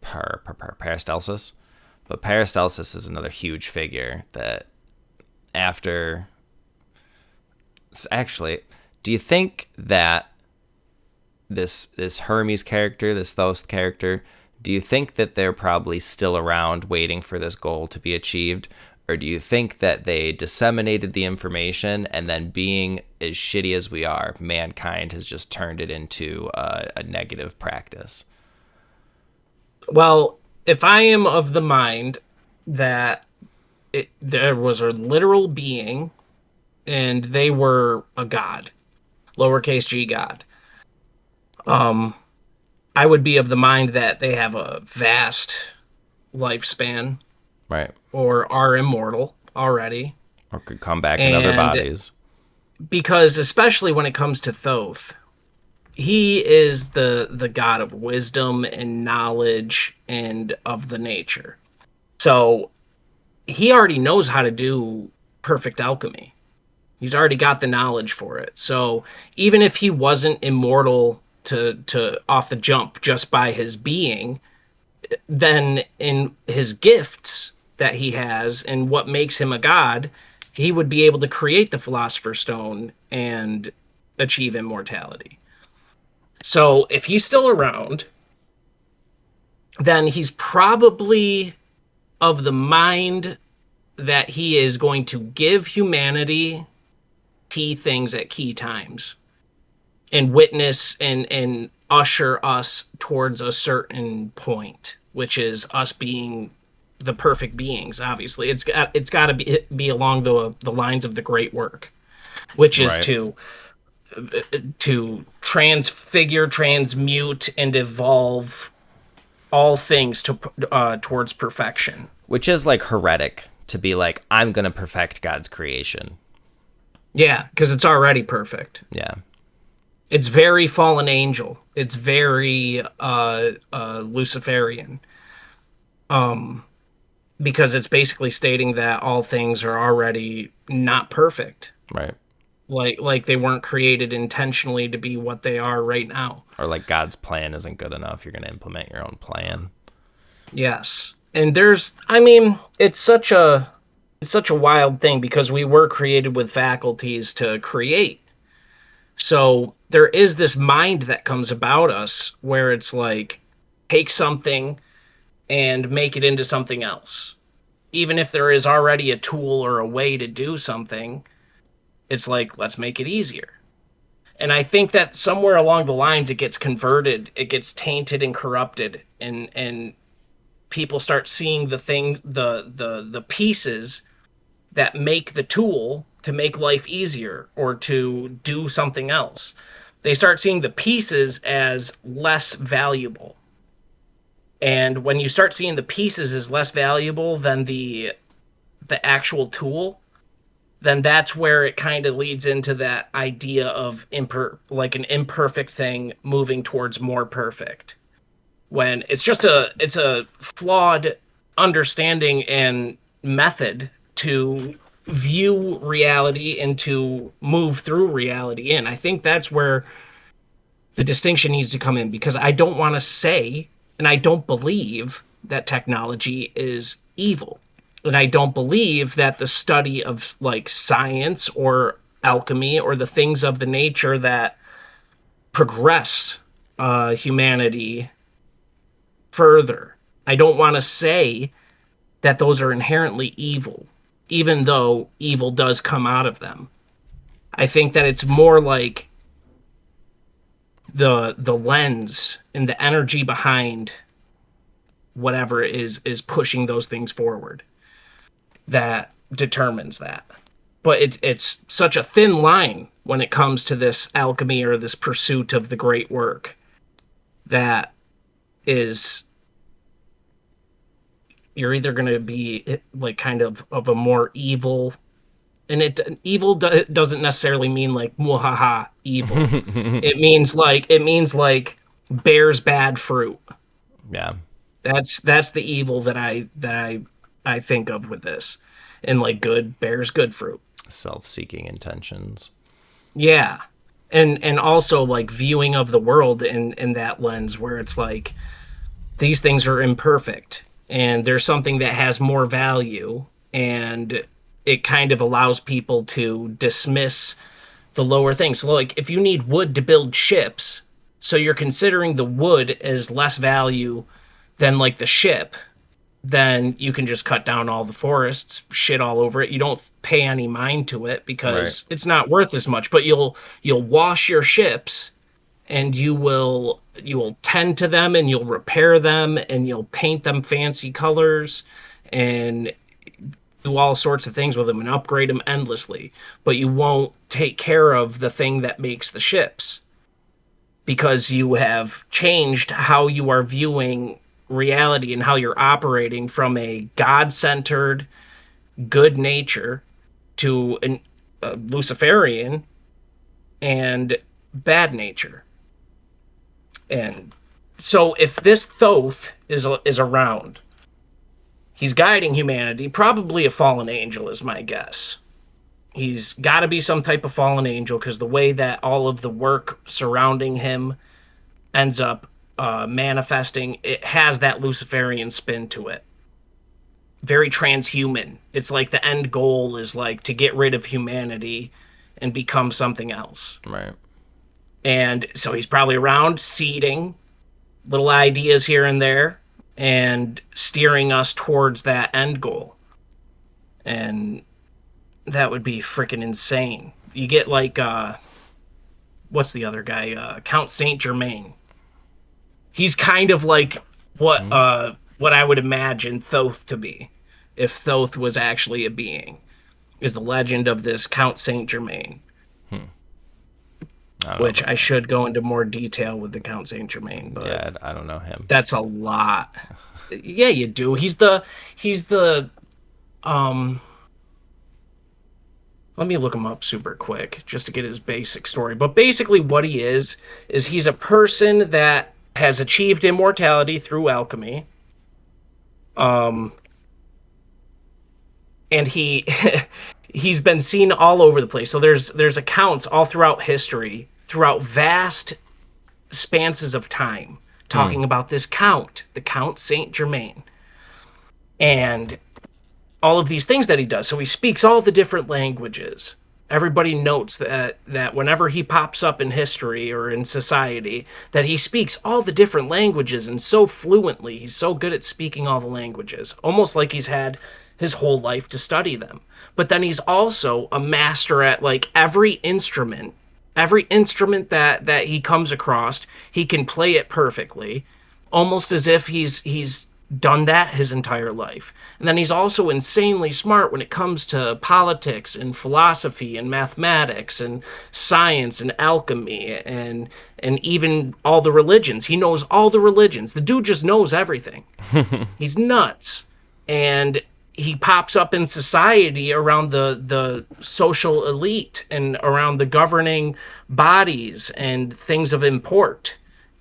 Paracelsus, but Paracelsus is another huge figure that after... Actually, do you think that this Hermes character, this Thoth character, do you think that they're probably still around waiting for this goal to be achieved? Or do you think that they disseminated the information, and then, being as shitty as we are, mankind has just turned it into a negative practice? Well, if I am of the mind that there was a literal being and they were a god, lowercase g god, I would be of the mind that they have a vast lifespan. Right. Or are immortal already. Or could come back in other bodies. Because especially when it comes to Thoth, he is the god of wisdom and knowledge and of the nature. So he already knows how to do perfect alchemy. He's already got the knowledge for it. So even if he wasn't immortal to off the jump just by his being, then in his gifts that he has and what makes him a god, he would be able to create the philosopher's stone and achieve immortality. So if he's still around, then he's probably of the mind that he is going to give humanity key things at key times and witness and usher us towards a certain point, which is us being the perfect beings. Obviously, it's got to be along the lines of the great work, which is to transfigure, transmute, and evolve all things to towards perfection. Which is like heretic to be like, I'm gonna perfect God's creation. Yeah, because it's already perfect. Yeah. It's very fallen angel. It's very Luciferian. Because it's basically stating that all things are already not perfect. Right. Like they weren't created intentionally to be what they are right now. Or like God's plan isn't good enough. You're going to implement your own plan. Yes. And it's such a wild thing because we were created with faculties to create. So there is this mind that comes about us where it's like take something and make it into something else. Even if there is already a tool or a way to do something, it's like, let's make it easier. And I think that somewhere along the lines it gets converted, it gets tainted and corrupted, and people start seeing the pieces that make the tool to make life easier or to do something else. They start seeing the pieces as less valuable. And when you start seeing the pieces as less valuable than the actual tool, then that's where it kind of leads into that idea of like an imperfect thing moving towards more perfect. When it's a flawed understanding and method to view reality and to move through reality. And I think that's where the distinction needs to come in, because I don't want to say, and I don't believe that technology is evil. And I don't believe that the study of like science or alchemy or the things of the nature that progress humanity further, I don't want to say that those are inherently evil, even though evil does come out of them. I think that it's more like the lens and the energy behind whatever is pushing those things forward that determines that. But it's such a thin line when it comes to this alchemy or this pursuit of the great work that is, you're either going to be like kind of a more evil, and evil doesn't necessarily mean like muhaha evil. it means like bears bad fruit. Yeah. That's the evil that I think of with this. And like good bears good fruit. Self-seeking intentions. Yeah. And also like viewing of the world in that lens where it's like these things are imperfect and there's something that has more value, and it kind of allows people to dismiss the lower things. So like if you need wood to build ships, so you're considering the wood as less value than like the ship, then you can just cut down all the forests, shit all over it. You don't pay any mind to it because It's not worth as much, but you'll wash your ships and you will tend to them and you'll repair them and you'll paint them fancy colors and do all sorts of things with them and upgrade them endlessly, but you won't take care of the thing that makes the ships because you have changed how you are viewing reality and how you're operating from a God-centered good nature to a Luciferian and bad nature. And so if this Thoth is around, he's guiding humanity, probably a fallen angel is my guess. He's got to be some type of fallen angel because the way that all of the work surrounding him ends up manifesting, it has that Luciferian spin to it. Very transhuman. It's like the end goal is like to get rid of humanity and become something else. Right. And so he's probably around seeding little ideas here and there and steering us towards that end goal. And that would be freaking insane. You get like, what's the other guy? Count Saint Germain. He's kind of like what I would imagine Thoth to be, if Thoth was actually a being, is the legend of this Count Saint Germain. Which I should go into more detail with the Count Saint Germain, but yeah, I don't know him. That's a lot. Yeah, you do. He's the Let me look him up super quick just to get his basic story. But basically, what he is he's a person that has achieved immortality through alchemy. Um, and he's been seen all over the place. So there's accounts all throughout history, throughout vast spanses of time, talking about this count, the Count Saint Germain, and all of these things that he does. So he speaks all the different languages. Everybody notes that whenever he pops up in history or in society, that he speaks all the different languages and so fluently. He's so good at speaking all the languages, almost like he's had his whole life to study them. But then he's also a master at like every instrument that he comes across, he can play it perfectly, almost as if he's done that his entire life. And then he's also insanely smart when it comes to politics and philosophy and mathematics and science and alchemy and even all the religions. He knows all the religions. The dude just knows everything. He's nuts. And he pops up in society around the social elite and around the governing bodies and things of import.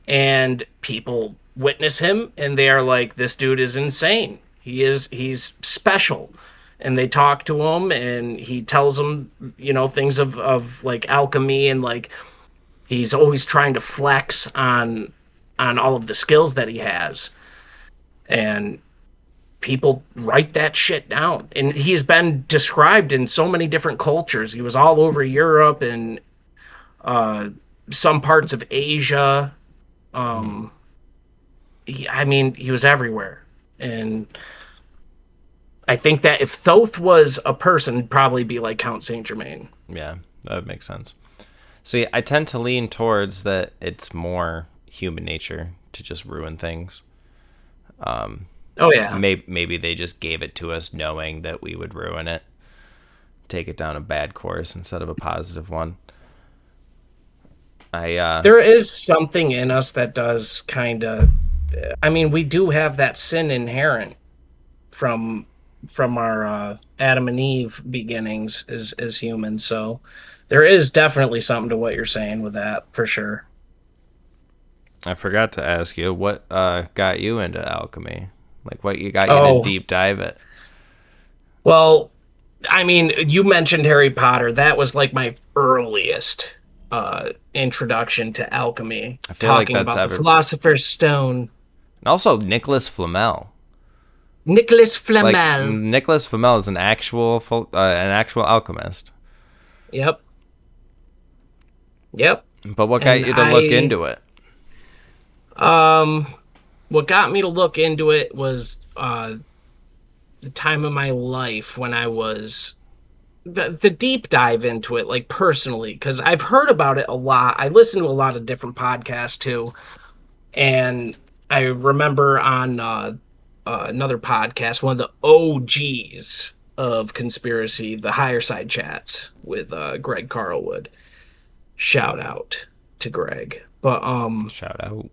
And people witness him and they are like, this dude is insane. He's special. And they talk to him and he tells them, things of like alchemy, and like he's always trying to flex on all of the skills that he has. And people write that shit down. And he's been described in so many different cultures. He was all over Europe and some parts of Asia. He was everywhere. And I think that if Thoth was a person, it'd probably be like Count Saint Germain. Yeah, that would make sense. So yeah, I tend to lean towards that it's more human nature to just ruin things. Oh yeah. Maybe they just gave it to us knowing that we would ruin it, take it down a bad course instead of a positive one. There is something in us that does kind of. We do have that sin inherent from our Adam and Eve beginnings as humans. So there is definitely something to what you're saying with that, for sure. I forgot to ask you what got you into alchemy. Like, what you got you to deep dive it? Well, you mentioned Harry Potter. That was like my earliest introduction to alchemy. I feel talking like that's about the Philosopher's Stone. And also Nicholas Flamel. Nicholas Flamel. Like, Nicholas Flamel is an actual alchemist. Yep. But what got you to look into it? What got me to look into it was the time of my life when I was the deep dive into it, like personally, because I've heard about it a lot. I listen to a lot of different podcasts too, and I remember on another podcast, one of the OGs of conspiracy, the Higher Side Chats with Greg Carlwood. Shout out to Greg. But shout out.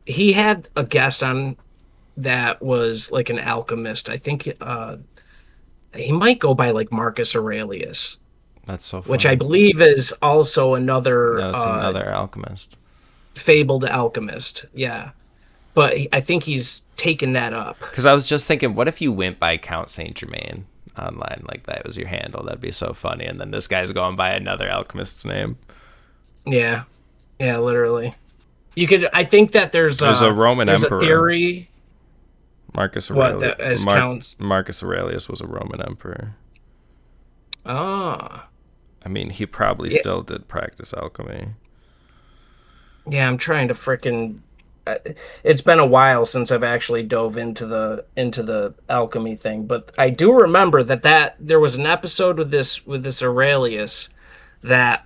He had a guest on that was like an alchemist. I think he might go by like Marcus Aurelius. That's so funny. Which I believe is also another... No, it's another alchemist. Fabled alchemist, yeah. But I think he's taken that up. Because I was just thinking, what if you went by Count Saint Germain online? Like, that was your handle. That'd be so funny. And then this guy's going by another alchemist's name. Yeah. Yeah, literally. You could... I think that there's a Roman emperor. A theory... Marcus Aurelius. Counts? Marcus Aurelius was a Roman emperor. Ah. He probably still did practice alchemy. Yeah, I'm trying to frickin'... It's been a while since I've actually dove into the alchemy thing, but I do remember that there was an episode with this Aurelius that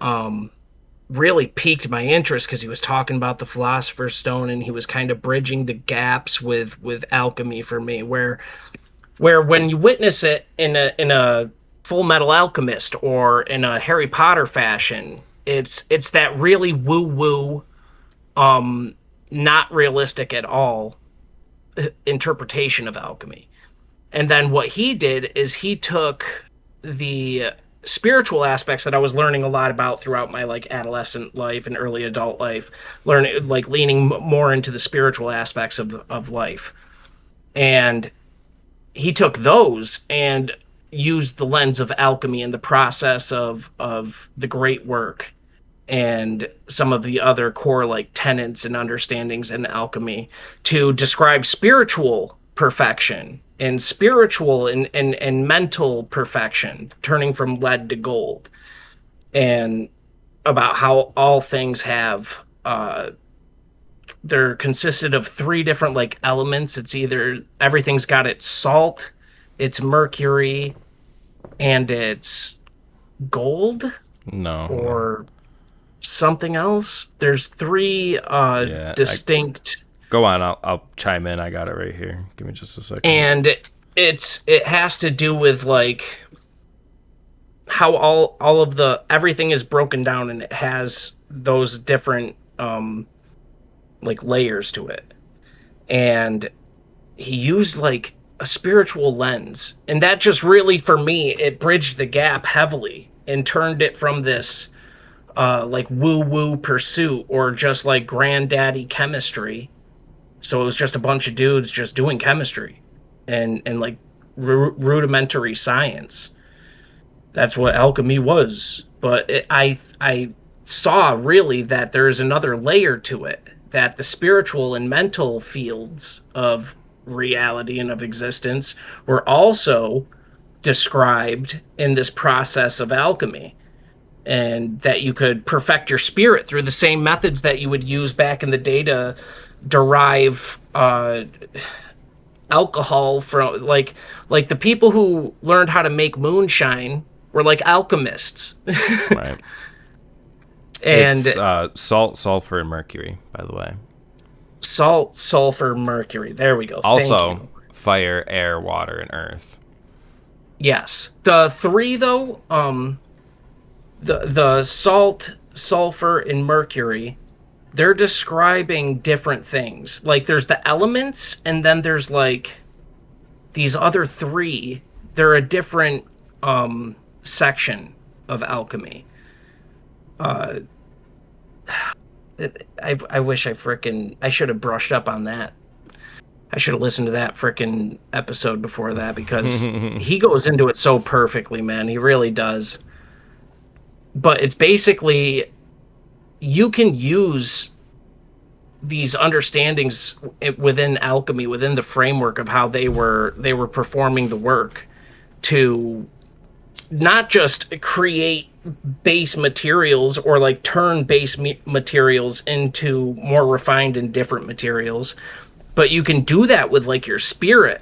really piqued my interest because he was talking about the Philosopher's Stone and he was kind of bridging the gaps with alchemy for me, where when you witness it in a Full Metal Alchemist or in a Harry Potter fashion, it's that really woo-woo, not realistic at all interpretation of alchemy. And then what he did is he took the spiritual aspects that I was learning a lot about throughout my like adolescent life and early adult life, learning like leaning more into the spiritual aspects of life. And he took those and used the lens of alchemy and the process of the great work and some of the other core like tenets and understandings in alchemy to describe spiritual perfection and spiritual and mental perfection, turning from lead to gold, and about how all things have they're consisted of three different like elements. It's either everything's got its salt, its mercury, and its gold, No. or something else. There's three Yeah. distinct, Go on. I'll chime in. I got it right here. Give me just a second. and it has to do with like how all of the everything is broken down, and it has those different like layers to it. And he used like a spiritual lens, and that just really for me it bridged the gap heavily and turned it from this like woo woo pursuit or just like granddaddy chemistry. So it was just a bunch of dudes just doing chemistry and like rudimentary science. That's what alchemy was. But I saw really that there's another layer to it, that the spiritual and mental fields of reality and of existence were also described in this process of alchemy, and that you could perfect your spirit through the same methods that you would use back in the day to derive alcohol from like the people who learned how to make moonshine were like alchemists. Right. And it's salt, sulfur, and mercury, by the way. salt, sulfur, mercury. There we go. Thank Also, you. fire, air, water, and earth. Yes. The three though, the salt, sulfur, and mercury, they're describing different things. Like there's the elements, and then there's like these other three. They're a different section of alchemy. I wish I should have brushed up on that. I should have listened to that frickin' episode before that, because he goes into it so perfectly, man. He really does. But it's basically you can use these understandings within alchemy, within the framework of how they were performing the work, to not just create base materials or like turn base materials into more refined and different materials, but you can do that with like your spirit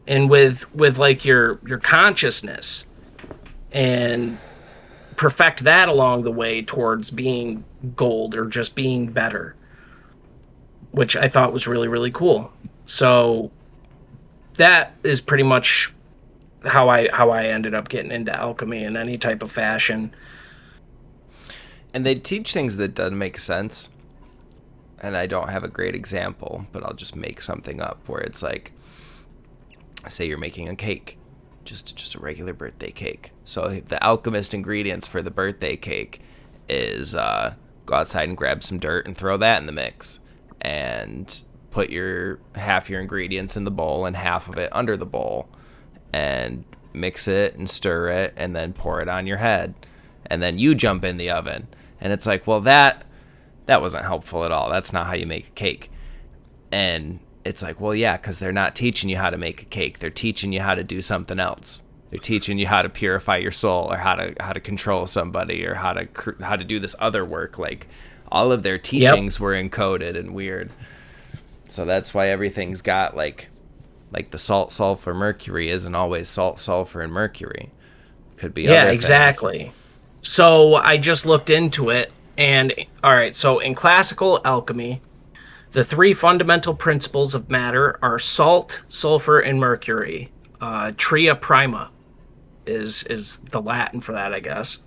and with like your consciousness, and perfect that along the way towards being gold or just being better, which I thought was really, really cool. So that is pretty much how I ended up getting into alchemy in any type of fashion. And they teach things that doesn't make sense. And I don't have a great example, but I'll just make something up where it's like, say you're making a cake, just a regular birthday cake. So the alchemist ingredients for the birthday cake is go outside and grab some dirt and throw that in the mix, and put your half your ingredients in the bowl and half of it under the bowl, and mix it and stir it, and then pour it on your head, and then you jump in the oven. And it's like, well, that wasn't helpful at all. That's not how you make a cake. And it's like, well, yeah, because they're not teaching you how to make a cake. They're teaching you how to do something else. They're teaching you how to purify your soul, or how to control somebody, or how to do this other work. Like all of their teachings were encoded and weird. So that's why everything's got like the salt, sulfur, mercury isn't always salt, sulfur, and mercury. Could be other things. Exactly. So I just looked into it, and all right, so in classical alchemy, the three fundamental principles of matter are salt, sulfur, and mercury. Tria prima is the Latin for that, I guess.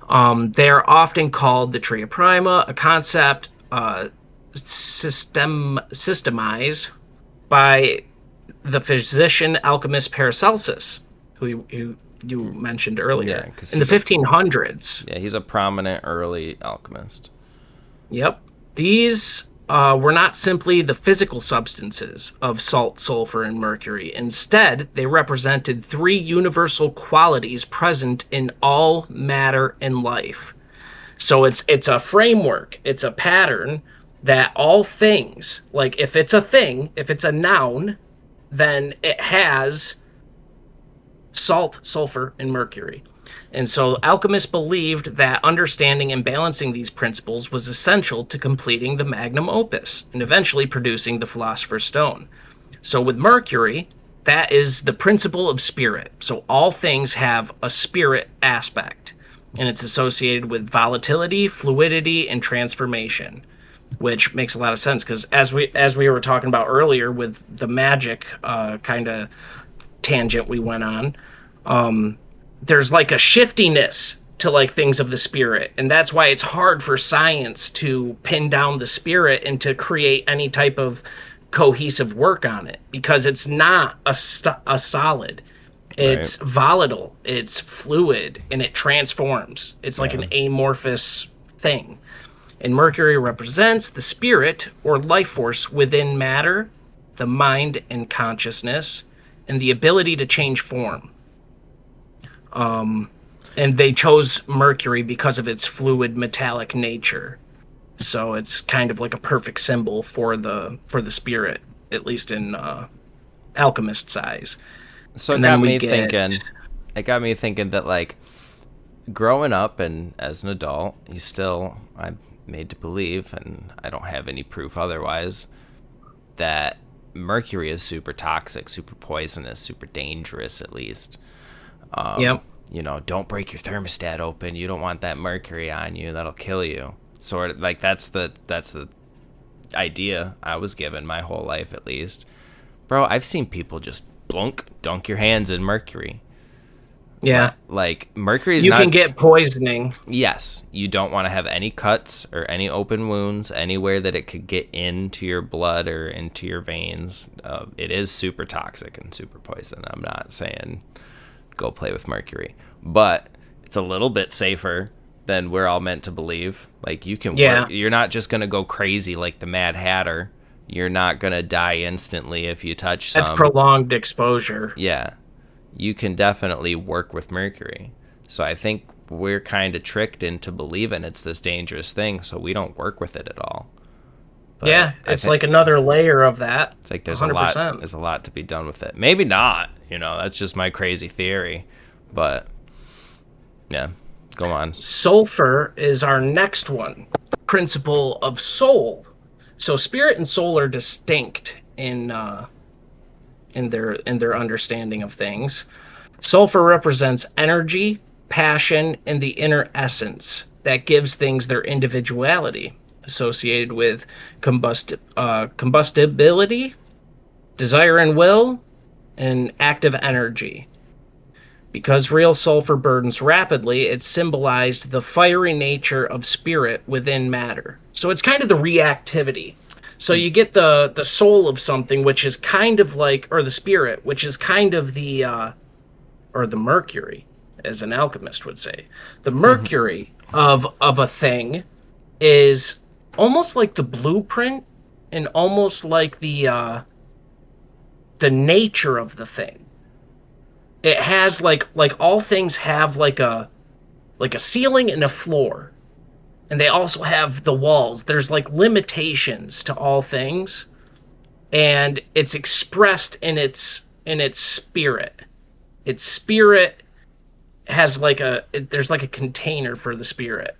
They are often called the tria prima, a concept systemized by the physician alchemist Paracelsus, who you mentioned earlier. Yeah, 'cause In the he's a 1500s. yeah, he's a prominent early alchemist. Yep. These were not simply the physical substances of salt, sulfur, and mercury. Instead, they represented three universal qualities present in all matter and life. So it's a framework, it's a pattern that all things, like if it's a thing, if it's a noun, then it has salt, sulfur, and mercury. And so alchemists believed that understanding and balancing these principles was essential to completing the magnum opus and eventually producing the Philosopher's Stone. So with mercury, that is the principle of spirit. So all things have a spirit aspect, and it's associated with volatility, fluidity, and transformation, which makes a lot of sense because as we were talking about earlier with the magic kind of tangent we went on, there's like a shiftiness to like things of the spirit, and that's why it's hard for science to pin down the spirit and to create any type of cohesive work on it because it's not a solid. It's Right. volatile, it's fluid, and it transforms. It's like an amorphous thing. And Mercury represents the spirit or life force within matter, the mind and consciousness, and the ability to change form. And they chose Mercury because of its fluid metallic nature. So it's kind of like a perfect symbol for the spirit, at least in alchemist's eyes. So And then we get it got me thinking that like growing up and as an adult, I'm made to believe, and I don't have any proof otherwise, that mercury is super toxic, super poisonous, super dangerous at least. Yep. Don't break your thermostat open. You don't want that mercury on you. That'll kill you. Sort of like that's the idea I was given my whole life at least. Bro, I've seen people just dunk your hands in mercury. Yeah. Like mercury's You not can get poisoning. Yes, you don't want to have any cuts or any open wounds anywhere that it could get into your blood or into your veins. It is super toxic and super poison. I'm not saying go play with mercury, but it's a little bit safer than we're all meant to believe. Like you can work, you're not just going to go crazy like the Mad Hatter. You're not going to die instantly if you touch some. That's prolonged exposure. Yeah. You can definitely work with mercury. So I think we're kind of tricked into believing it's this dangerous thing, so we don't work with it at all. But yeah, it's like another layer of that. It's like there's 100%. there's a lot to be done with it. Maybe not, that's just my crazy theory. But yeah, go on. Sulfur is our next one. Principle of soul. So spirit and soul are distinct in their understanding of things. Sulfur represents energy, passion, and the inner essence that gives things their individuality, associated with combustibility, desire and will, and active energy. Because real sulfur burdens rapidly, it symbolized the fiery nature of spirit within matter. So it's kind of the reactivity. So you get the soul of something, which is kind of like, or the spirit, which is kind of or the mercury, as an alchemist would say. The mercury of a thing is almost like the blueprint and almost like the nature of the thing. It has like all things have like a ceiling and a floor. And they also have the walls. There's like limitations to all things, and it's expressed in its spirit. Its spirit has there's like a container for the spirit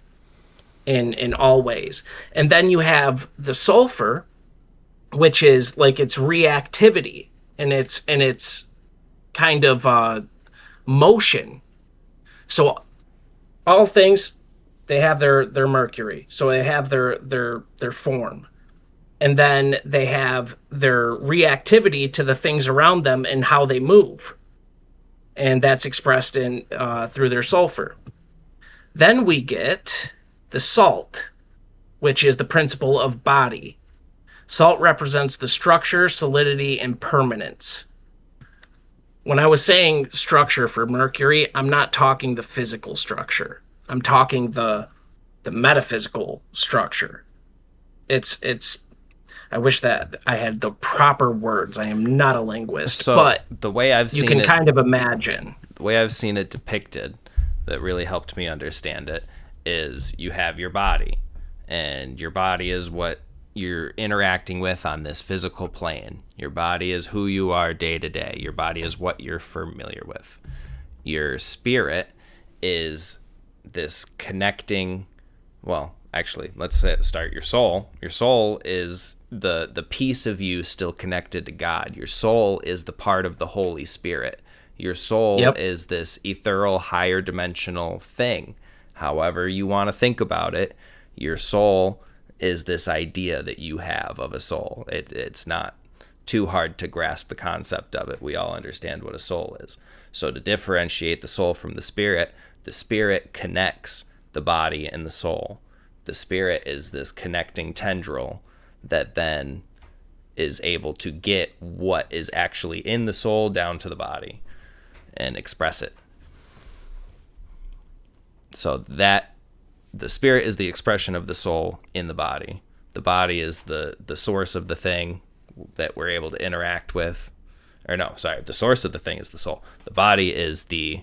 in all ways. And then you have the sulfur, which is like its reactivity and its kind of motion. So all things, they have their mercury, so they have their form, and then they have their reactivity to the things around them and how they move, and that's expressed in through their sulfur. Then we get the salt, which is the principle of body. Salt represents the structure, solidity, and permanence. when I was saying structure for Mercury, I'm not talking the physical structure. I'm talking the metaphysical structure. It's I wish that I had the proper words. I am not a linguist, So but the way I've you seen can it, kind of imagine. the way I've seen it depicted, that really helped me understand it, is you have your body, and your body is what you're interacting with on this physical plane. Your body is who you are day to day. Your body is what you're familiar with. Your spirit is this connecting, well, actually, let's start your soul. Your soul is the piece of you still connected to God. Your soul is the part of the Holy Spirit. Your soul Yep. is this ethereal, higher dimensional thing. However you want to think about it, your soul is this idea that you have of a soul. It's not too hard to grasp the concept of it. We all understand what a soul is. So to differentiate the soul from the spirit connects the body and the soul. The spirit is this connecting tendril that then is able to get what is actually in the soul down to the body and express it. So that the spirit is the expression of the soul in the body. The body is the source of the thing that we're able to interact with. Or no, sorry, the source of the thing is the soul. The body is the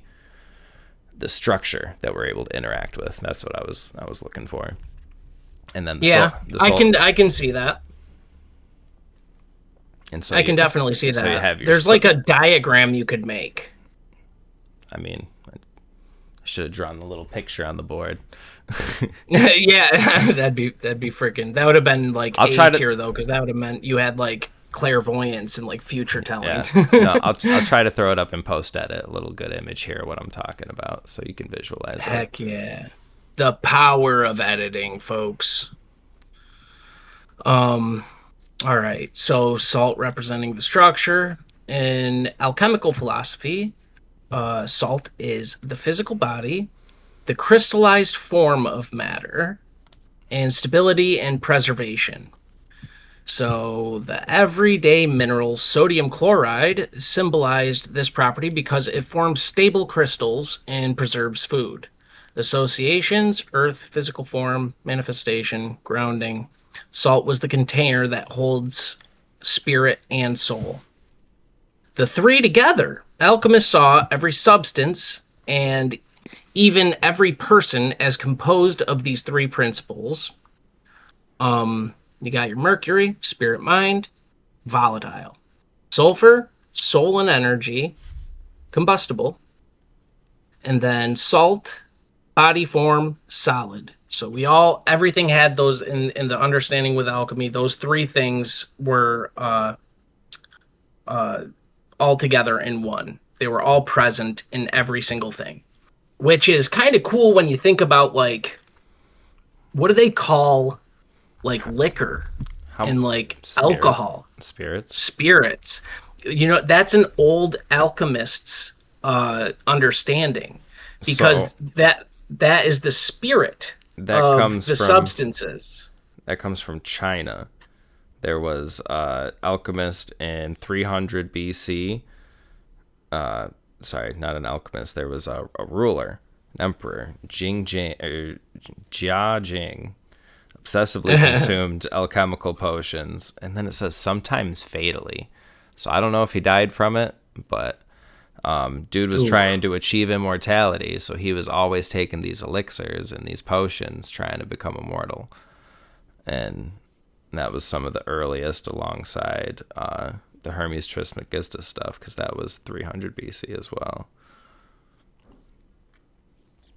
structure that we're able to interact with. That's what I was looking for. And then the soul, I can see that. and so I can definitely see that. So you have your There's like a diagram you could make. I mean, I should have drawn the little picture on the board. Yeah, that'd be freaking. That would have been like I'll try to tier though, because that would have meant you had like clairvoyance and like future telling. Yeah. No, I'll try to throw it up in post edit, a little good image here, what I'm talking about, so you can visualize it. Heck yeah, the power of editing, folks. All right. So salt representing the structure in alchemical philosophy. Salt is the physical body, the crystallized form of matter, and stability and preservation. So the everyday mineral sodium chloride symbolized this property because it forms stable crystals and preserves food. Associations: earth, physical form, manifestation, grounding. Salt was the container that holds spirit and soul. The three together, alchemists saw every substance and even every person as composed of these three principles. You got your mercury, spirit, mind, volatile. Sulfur, soul and energy, combustible. And then salt, body form, solid. So everything had those in the understanding with alchemy. Those three things were all together in one. They were all present in every single thing, which is kind of cool when you think about like, what do they call like liquor and like alcohol? Spirits. You know, that's an old alchemist's understanding, because that is the spirit of the substances. That comes from China. There was alchemist in 300 BC. Sorry, not an alchemist. There was a ruler, an emperor, Jia Jing, obsessively consumed alchemical potions, and then it says sometimes fatally. So I don't know if he died from it, but dude was trying to achieve immortality, so he was always taking these elixirs and these potions trying to become immortal. And that was some of the earliest, alongside the Hermes Trismegistus stuff, because that was 300 BC as well.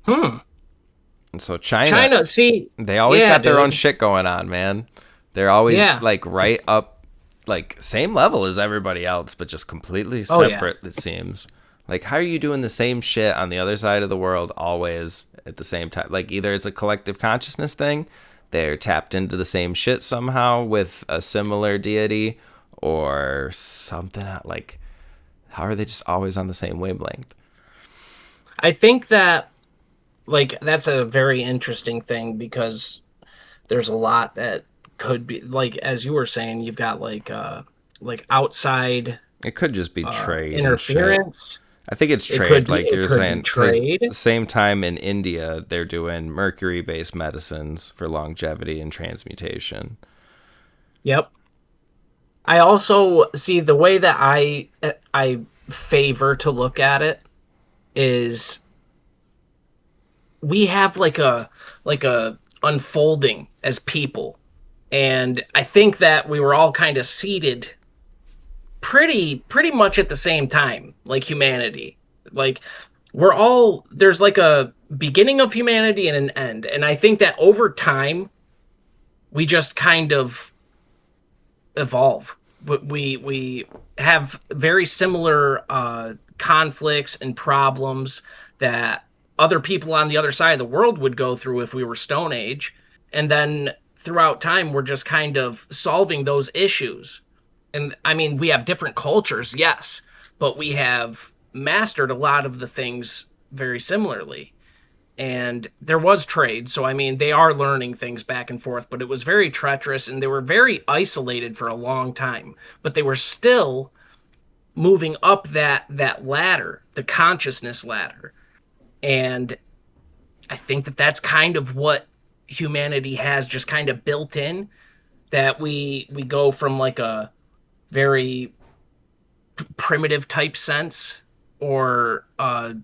And so China, see, they always got their own shit going on, man. They're always like right up, like same level as everybody else, but just completely separate. It seems like, how are you doing the same shit on the other side of the world always at the same time? Like, either it's a collective consciousness thing, they're tapped into the same shit somehow with a similar deity, or something. Like, how are they just always on the same wavelength? I think that, like, that's a very interesting thing, because there's a lot that could be, like, as you were saying, you've got like outside It could just be trade and shit. interference. I think it's trade, you're saying. Because the same time in India, they're doing mercury-based medicines for longevity and transmutation. Yep. I also see the way that I favor to look at it is we have like a unfolding as people, and I think that we were all kind of seeded pretty much at the same time, like humanity. Like there's like a beginning of humanity and an end, and I think that over time we just kind of evolve. We have very similar conflicts and problems that other people on the other side of the world would go through if we were Stone Age. And then throughout time, we're just kind of solving those issues. And I mean, we have different cultures, yes, but we have mastered a lot of the things very similarly. And there was trade, so I mean, they are learning things back and forth, but it was very treacherous, and they were very isolated for a long time. But they were still moving up that ladder, the consciousness ladder. And I think that that's kind of what humanity has just kind of built in, that we go from like a very primitive type sense, or I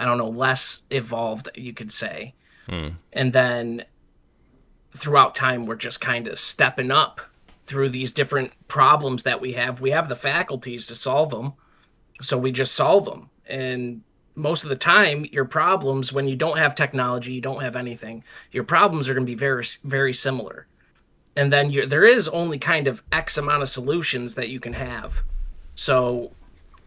don't know, less evolved, you could say. And then throughout time, we're just kind of stepping up through these different problems that we have. We have the faculties to solve them, so we just solve them. And most of the time, your problems, when you don't have technology, you don't have anything, your problems are going to be very, very similar. And then there is only kind of X amount of solutions that you can have. So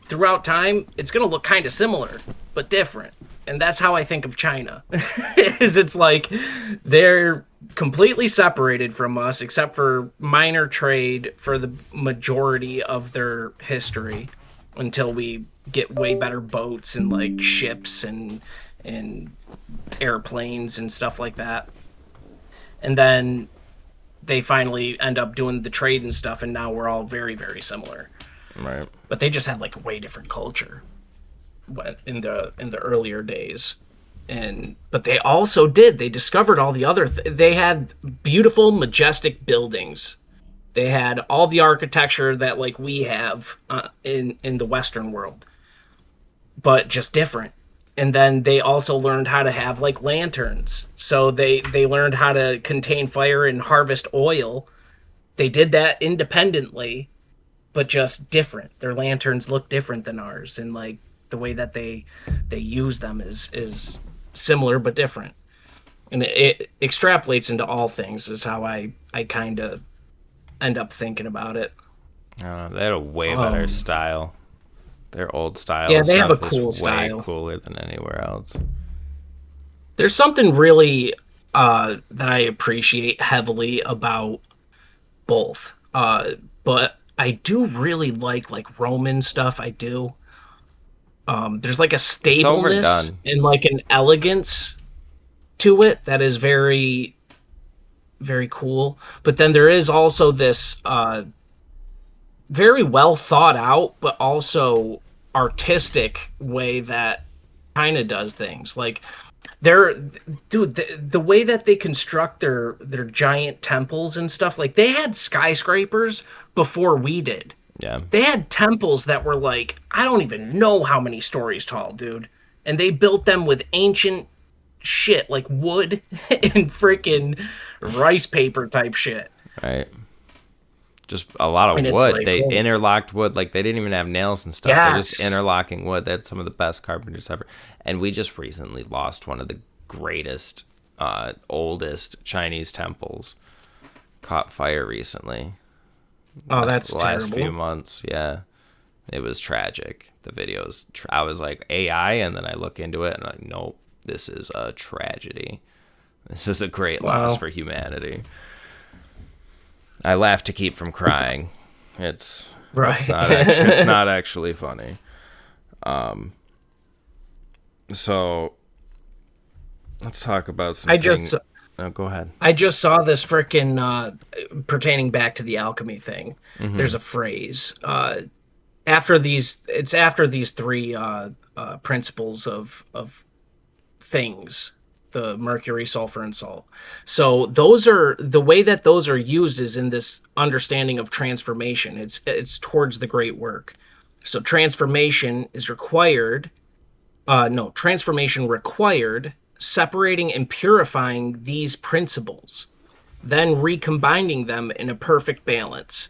throughout time, it's going to look kind of similar, but different. And that's how I think of China. Is it's like they're completely separated from us, except for minor trade for the majority of their history, until we get way better boats and like ships and airplanes and stuff like that. And then they finally end up doing the trade and stuff, and now we're all very, very similar. Right. But they just had like a way different culture in the earlier days. But they also they discovered all the other they had beautiful, majestic buildings. They had all the architecture that like we have in the Western world, but just different. And then they also learned how to have like lanterns. So they learned how to contain fire and harvest oil. They did that independently, but just different. Their lanterns look different than ours, and like the way that they use them is similar but different. And it extrapolates into all things, is how I kind of end up thinking about it. They had a way better style. Their old style. Yeah, they have a is cool way style. Cooler than anywhere else. There's something really that I appreciate heavily about both. But I do really like Roman stuff. I do. There's like a stableness and like an elegance to it that is very, very cool. But then there is also this very well thought out, but also artistic way that China does things. Like the way that they construct their giant temples and stuff, like they had skyscrapers before we did. Yeah. They had temples that were like, I don't even know how many stories tall, dude. And they built them with ancient shit like wood and freaking rice paper type shit. Right. Just a lot of wood. Like, they interlocked wood. Like, they didn't even have nails and stuff. Yes. They're just interlocking wood. That's some of the best carpenters ever. And we just recently lost one of the greatest, oldest Chinese temples. Caught fire recently. Oh, that's the last terrible. few months. Yeah. It was tragic. The videos. I was like, AI, and then I look into it, and I'm like, nope, this is a tragedy. This is a great loss for humanity. I laugh to keep from crying. It's not actually funny. So let's talk about something. Go ahead. I just saw this freaking pertaining back to the alchemy thing. Mm-hmm. There's a phrase. after these three principles of things, the mercury, sulfur, and salt. So those are the way that those are used is in this understanding of transformation. It's towards the great work. So transformation is required. No, transformation required separating and purifying these principles, then recombining them in a perfect balance.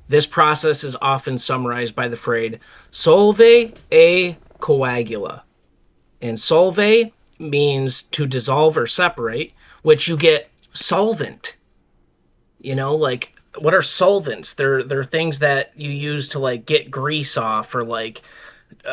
This process is often summarized by the phrase solve e coagula. And solve means to dissolve or separate, which you get solvent. Like what are solvents? They're things that you use to like get grease off, or like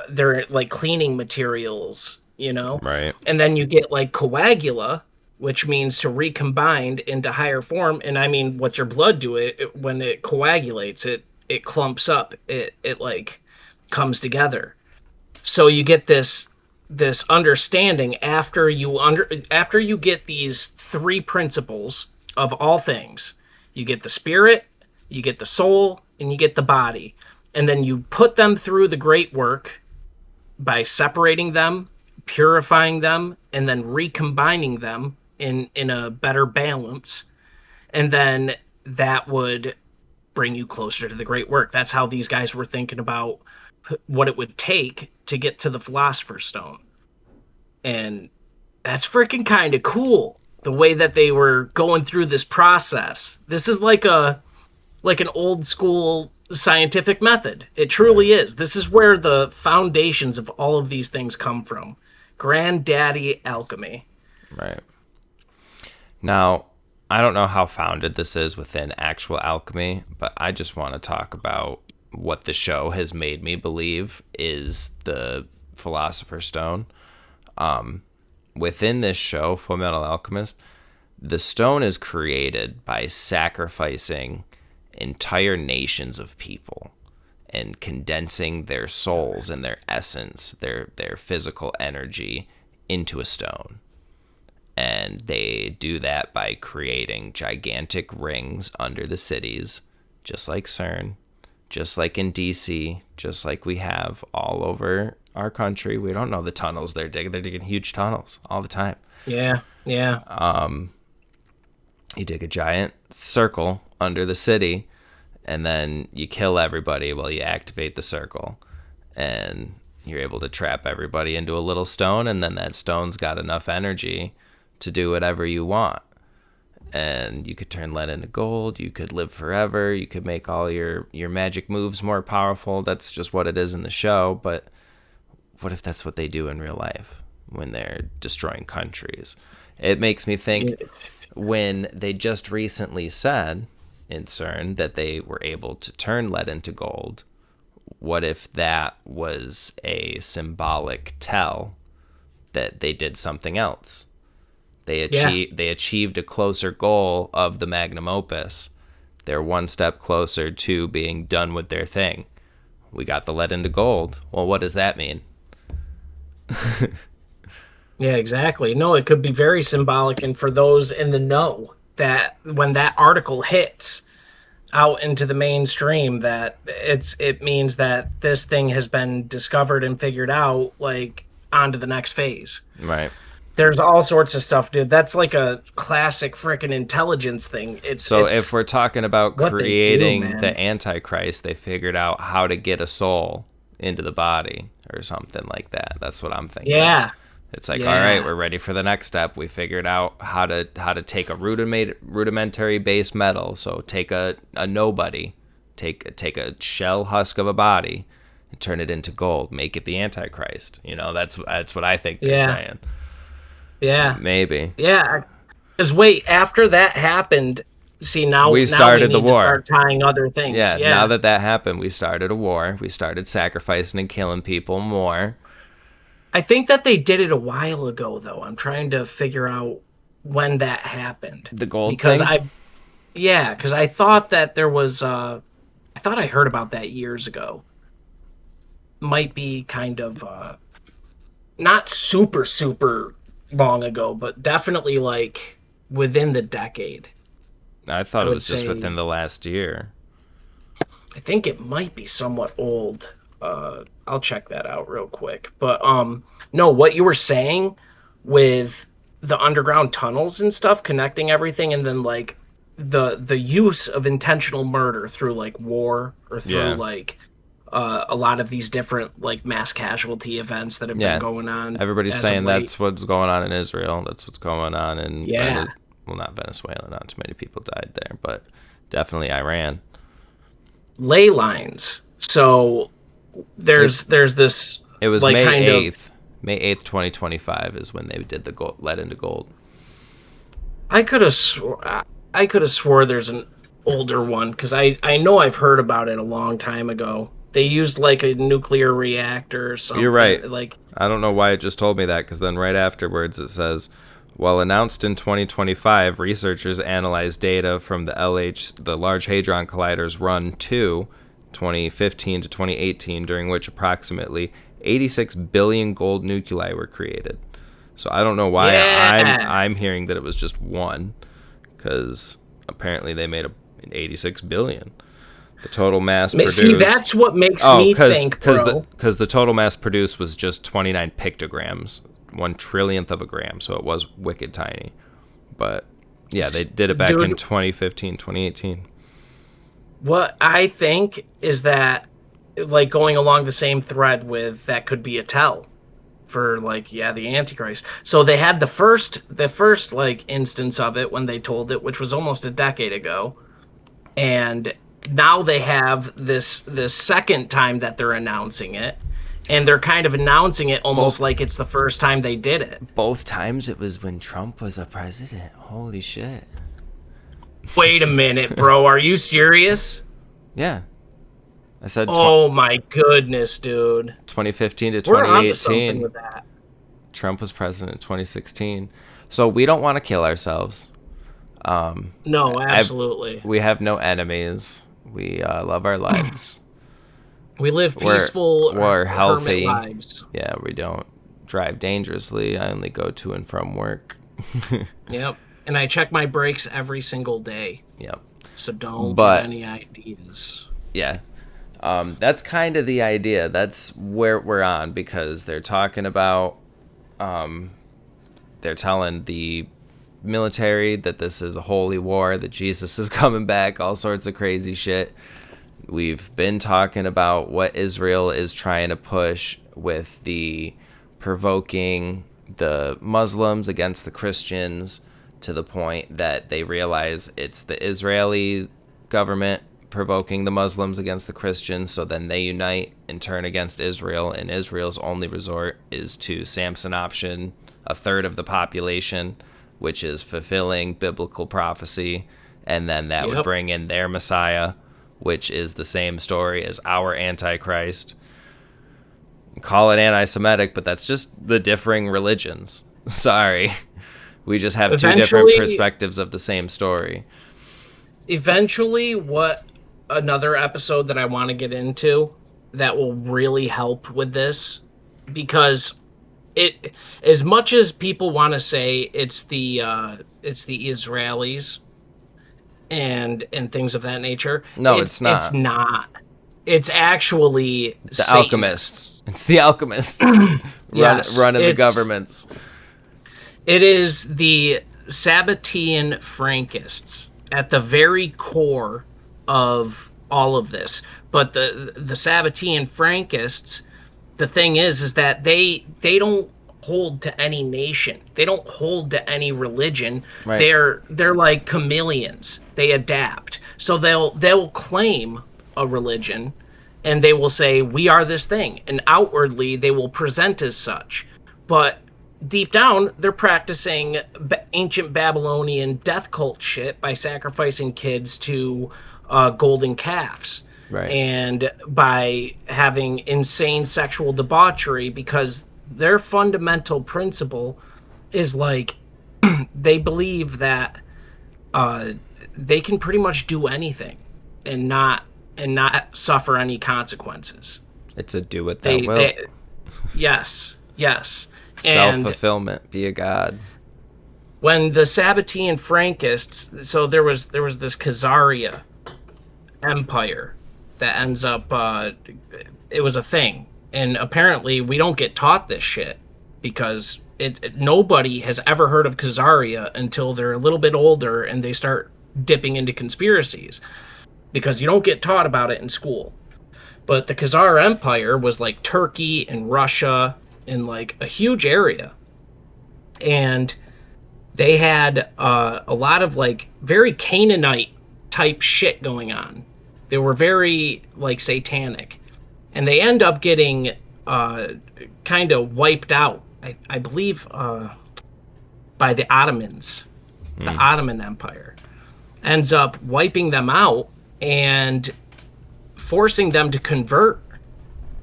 they're like cleaning materials. Right. And then you get like coagula, which means to recombine into higher form. And I mean, what's your blood do? When it coagulates, it clumps up. It like comes together. So you get this understanding after you get these three principles of all things. You get the spirit, you get the soul, and you get the body. And then you put them through the great work by separating them, purifying them, and then recombining them in a better balance. And then that would bring you closer to the great work. That's how these guys were thinking about what it would take to get to the Philosopher's Stone. And that's freaking kind of cool, the way that they were going through this process. This is like an old school scientific method. It truly is. This is where the foundations of all of these things come from. Granddaddy alchemy. Right. Now, I don't know how founded this is within actual alchemy, but I just want to talk about what the show has made me believe is the Philosopher's Stone. Within this show, Fullmetal Alchemist, the stone is created by sacrificing entire nations of people and condensing their souls and their essence, their physical energy into a stone. And they do that by creating gigantic rings under the cities, just like CERN, just like in DC, just like we have all over our country. We don't know the tunnels they're digging. They're digging huge tunnels all the time. Yeah. You dig a giant circle under the city, and then you kill everybody while you activate the circle. And you're able to trap everybody into a little stone, and then that stone's got enough energy to do whatever you want. And you could turn lead into gold, you could live forever, you could make all your magic moves more powerful. That's just what it is in the show, but what if that's what they do in real life when they're destroying countries? It makes me think when they just recently said in CERN that they were able to turn lead into gold, what if that was a symbolic tell that they did something else? They achieved a closer goal of the magnum opus. They're one step closer to being done with their thing. We got the lead into gold. Well, what does that mean? Yeah, exactly. No, it could be very symbolic, and for those in the know, that when that article hits out into the mainstream, that it means that this thing has been discovered and figured out, like on to the next phase. Right. There's all sorts of stuff, dude. That's like a classic freaking intelligence thing. It's if we're talking about creating do, the Antichrist, they figured out how to get a soul into the body or something like that. That's what I'm thinking. Yeah. It's like, all right, we're ready for the next step. We figured out how to take a rudimentary base metal. So take a nobody, take a shell husk of a body, and turn it into gold. Make it the Antichrist. That's what I think they're saying. Yeah. Maybe. Yeah. Because wait, after that happened, see now we started the war. To start tying other things. Yeah. Now that happened, we started a war. We started sacrificing and killing people more. I think that they did it a while ago, though. I'm trying to figure out when that happened. The gold because thing? because I thought that there was. I thought I heard about that years ago. Might be kind of not super long ago, but definitely like within the decade. I thought it was just within the last year. I think it might be somewhat old. I'll check that out real quick. But no, what you were saying with the underground tunnels and stuff connecting everything, and then like the use of intentional murder through like war or through Yeah. like a lot of these different like mass casualty events that have been Yeah. going on. Everybody's as of saying late. that's what's going on in Israel. That's what's going on in Yeah. well, not Venezuela. Not too many people died there, but definitely Iran. Ley lines. So there's this It was like May kind of 8th. May 8th, 2025 is when they did the gold, lead into gold. I could have swore there's an older one because I know I've heard about it a long time ago. They used like a nuclear reactor or something. You're right. Like I don't know why it just told me that, because then right afterwards it says, while announced in 2025, researchers analyzed data from the Large Hadron Collider's run 2, 2015 to 2018, during which approximately 86 billion gold nuclei were created. So I don't know why I'm hearing that it was just one, because apparently they made an 86 billion. The total mass produced. See, that's what makes me think, bro. Because the total mass produced was just 29 pictograms, 1/1,000,000th of a gram, so it was wicked tiny. But yeah, they did it back in 2015, 2018. What I think is that, like, going along the same thread with that could be a tell for like the Antichrist. So they had the first like instance of it when they told it, which was almost a decade ago, and now they have this second time that they're announcing it, and they're kind of announcing it almost like it's the first time they did it. Both times it was when Trump was a president. Holy shit. Wait a minute, bro. Are you serious? Yeah. I said oh my goodness, dude. 2015 to We're onto 2018. something with that. Trump was president in 2016. So we don't want to kill ourselves. No, absolutely. We have no enemies. We love our lives. We live peaceful, we're healthy lives. Yeah, we don't drive dangerously. I only go to and from work. Yep. And I check my brakes every single day. Yep. So don't get any ideas. Yeah. That's kind of the idea. That's where we're on, because they're talking about, they're telling the military that this is a holy war, that Jesus is coming back, all sorts of crazy shit. We've been talking about what Israel is trying to push with the provoking the Muslims against the Christians, to the point that they realize it's the Israeli government provoking the Muslims against the Christians, so then they unite and turn against Israel, and Israel's only resort is to Samson option a third of the population, which is fulfilling biblical prophecy, and then that would bring in their Messiah, which is the same story as our Antichrist. Call it anti-Semitic, but that's just the differing religions. Sorry. We just have two different perspectives of the same story. Eventually, what another episode that I want to get into that will really help with this, because it, as much as people want to say it's the Israelis and things of that nature, no, it's not. It's not. It's actually the alchemists. It's the alchemists running the governments. It is the Sabbatean Frankists at the very core of all of this. But the Sabbatean Frankists, the thing is that they don't hold to any nation. They don't hold to any religion. Right. They're like chameleons. They adapt. So they'll claim a religion, and they will say, we are this thing, and outwardly they will present as such. But deep down, they're practicing ancient Babylonian death cult shit by sacrificing kids to golden calves. Right. And by having insane sexual debauchery, because their fundamental principle is like they believe that they can pretty much do anything and not suffer any consequences. It's a do what thou wilt. Yes. Self-fulfillment, be a god. When the Sabbatean Frankists, so there was this Khazaria Empire, that ends up it was a thing, and apparently we don't get taught this shit because nobody has ever heard of Khazaria until they're a little bit older and they start dipping into conspiracies, because you don't get taught about it in school. But the Khazar Empire was like Turkey and Russia in like a huge area, and they had a lot of like very Canaanite type shit going on. They were very like satanic, and they end up getting kind of wiped out. I believe by the Ottomans. The Ottoman Empire ends up wiping them out and forcing them to convert,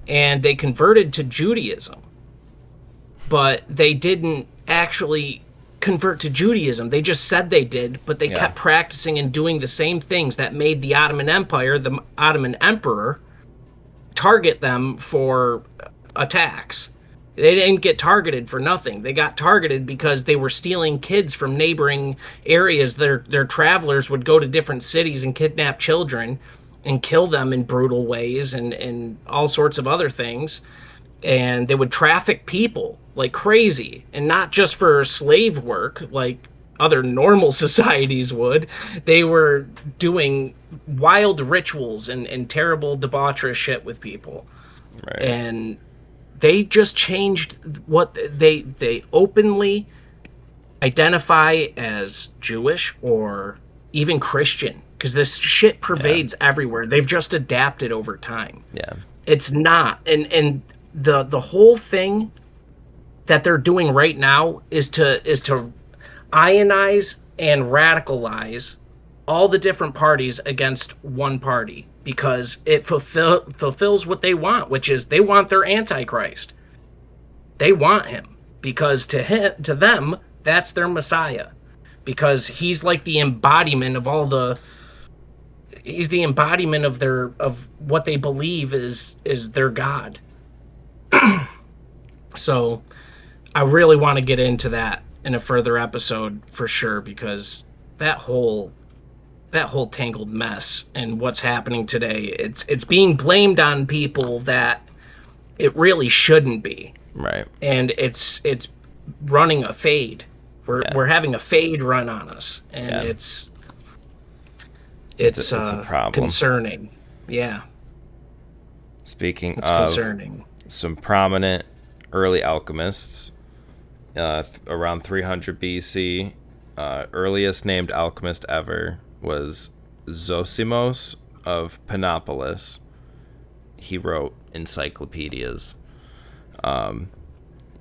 and they converted to Judaism, but they didn't actually convert to Judaism. They just said they did, but they kept practicing and doing the same things that made the Ottoman Empire, the Ottoman Emperor, target them for attacks. They didn't get targeted for nothing. They got targeted because they were stealing kids from neighboring areas. Their travelers would go to different cities and kidnap children and kill them in brutal ways and all sorts of other things. And they would traffic people like crazy, and not just for slave work like other normal societies would. They were doing wild rituals and terrible debaucherous shit with people. Right. And they just changed what they openly identify as Jewish or even Christian, because this shit pervades everywhere. They've just adapted over time. Yeah. It's not. And the whole thing that they're doing right now is to ionize and radicalize all the different parties against one party, because it fulfills what they want, which is they want their Antichrist. They want him because to them that's their Messiah, because he's like the embodiment of he's the embodiment of what they believe is their God. So I really want to get into that in a further episode for sure, because that whole tangled mess and what's happening today, it's being blamed on people that it really shouldn't be. Right. And it's running a fade. We're having a fade run on us, and it's a problem. Concerning. Yeah. Speaking it's of concerning. Some prominent early alchemists, around 300 BC, earliest named alchemist ever was Zosimos of Panopolis. He wrote encyclopedias.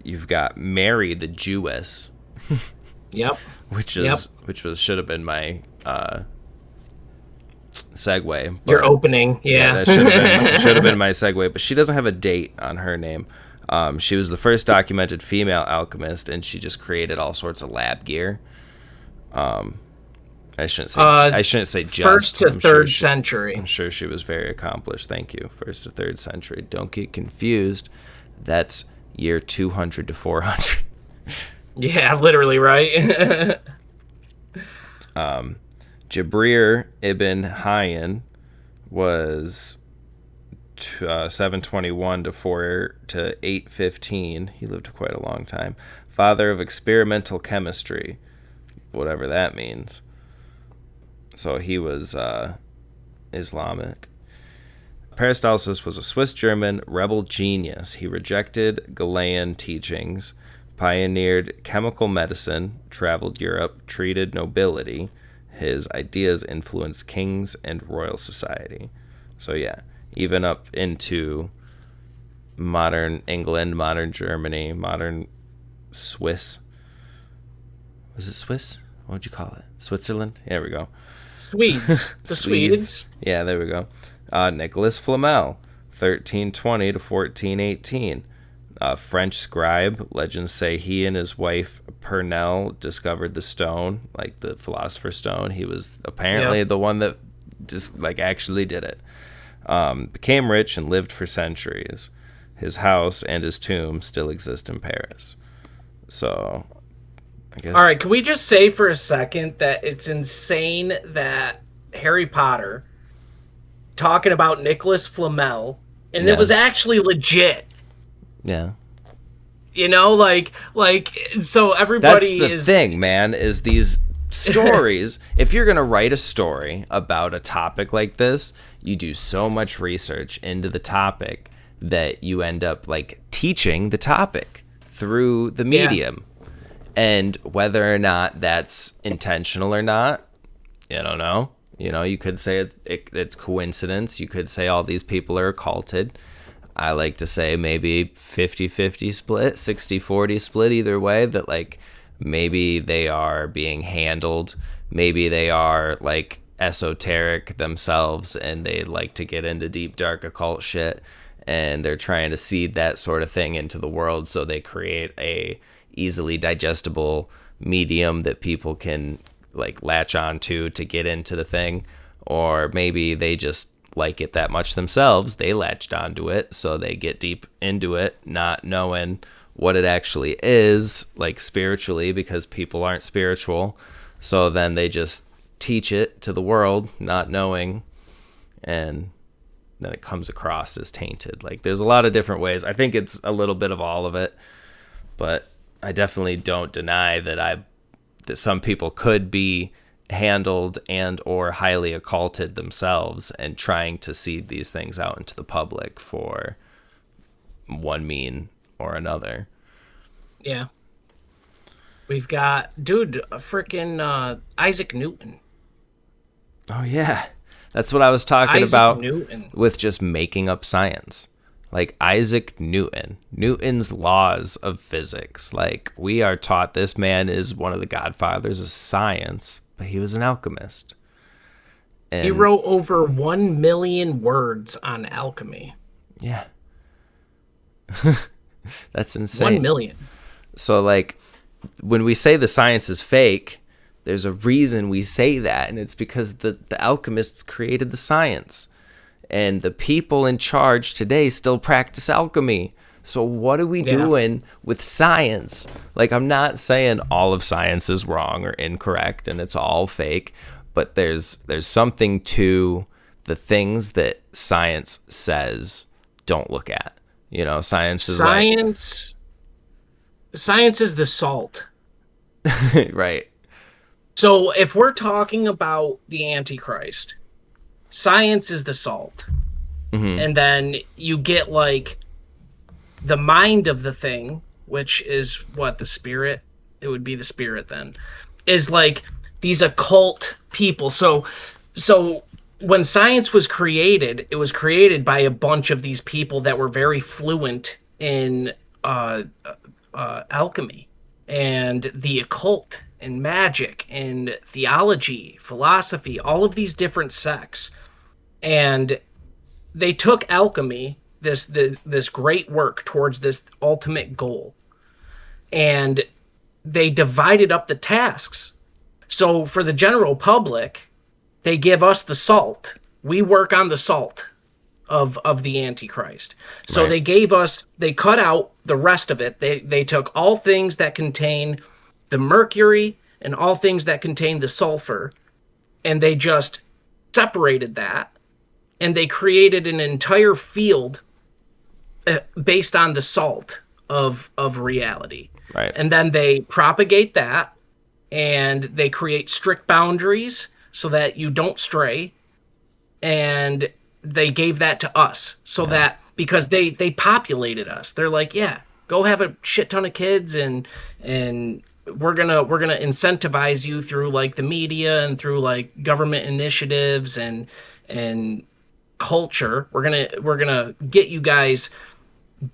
You've got Mary the Jewess. Yep. Which should have been my segue. Your opening, yeah. That should have been my segue, but she doesn't have a date on her name. She was the first documented female alchemist, and she just created all sorts of lab gear. I shouldn't say just. First to third century. I'm sure she was very accomplished. Thank you. First to third century. Don't get confused. That's year 200 to 400. Yeah, literally, right? Jabir ibn Hayyan was 721 to 815. He lived quite a long time. Father of experimental chemistry, whatever that means. So he was Islamic. Paracelsus was a Swiss-German rebel genius. He rejected Galilean teachings, pioneered chemical medicine, traveled Europe, treated nobility. His ideas influenced kings and royal society. So yeah, even up into modern England, modern Germany, modern Swiss. Was it Swiss? What would you call it? Switzerland? There we go. Swedes. The Swedes. Yeah, there we go. Nicholas Flamel, 1320 to 1418. French scribe. Legends say he and his wife Pernelle discovered the stone, like the Philosopher's Stone. He was apparently the one that just actually did it. Became rich and lived for centuries. His house and his tomb still exist in Paris. So, I guess. All right, can we just say for a second that it's insane that Harry Potter talking about Nicholas Flamel, and Yeah. it was actually legit. Yeah. You know, so That's everybody the is thing, man, is these stories. If you're going to write a story about a topic like this, you do so much research into the topic that you end up like teaching the topic through the medium. And whether or not that's intentional or not, I don't know. You know, you could say it's coincidence. You could say all these people are occulted. I like to say maybe 50-50 split, 60-40 split, either way, that like maybe they are being handled. Maybe they are like esoteric themselves and they like to get into deep, dark occult shit. And they're trying to seed that sort of thing into the world. So they create a easily digestible medium that people can like latch on to get into the thing. Or maybe they just like it that much themselves, they latched onto it, so they get deep into it, not knowing what it actually is, like spiritually, because people aren't spiritual. So then they just teach it to the world, not knowing, and then it comes across as tainted. Like there's a lot of different ways. I think it's a little bit of all of it, but I definitely don't deny that some people could be handled and or highly occulted themselves and trying to seed these things out into the public for one mean or another. Yeah. We've got freaking Isaac Newton. Oh yeah. That's what I was talking Isaac about Newton. with just making up science. Like Isaac Newton's laws of physics. Like we are taught this man is one of the godfathers of science, but he was an alchemist. And he wrote over 1 million words on alchemy. Yeah. That's insane. 1 million. So like when we say the science is fake, there's a reason we say that, and it's because the alchemists created the science. And the people in charge today still practice alchemy. So what are we doing with science? Like, I'm not saying all of science is wrong or incorrect and it's all fake, but there's something to the things that science says don't look at. You know, science is Science is the salt. Right. So if we're talking about the Antichrist, science is the salt. Mm-hmm. And then you get like the mind of the thing, which is what, the spirit? It would be the spirit then, is like these occult people. So when science was created, it was created by a bunch of these people that were very fluent in alchemy and the occult and magic and theology, philosophy, all of these different sects. And they took alchemy, this great work towards this ultimate goal, and they divided up the tasks. So for the general public, they give us the salt. We work on the salt of the Antichrist. So Right. they cut out the rest of it. They took all things that contain the mercury and all things that contain the sulfur, and they just separated that, and they created an entire field based on the salt of reality. Right. And then they propagate that, and they create strict boundaries so that you don't stray. And they gave that to us so that, because they populated us. They're like, yeah, go have a shit ton of kids, and we're gonna incentivize you through like the media and through like government initiatives and culture. We're gonna get you guys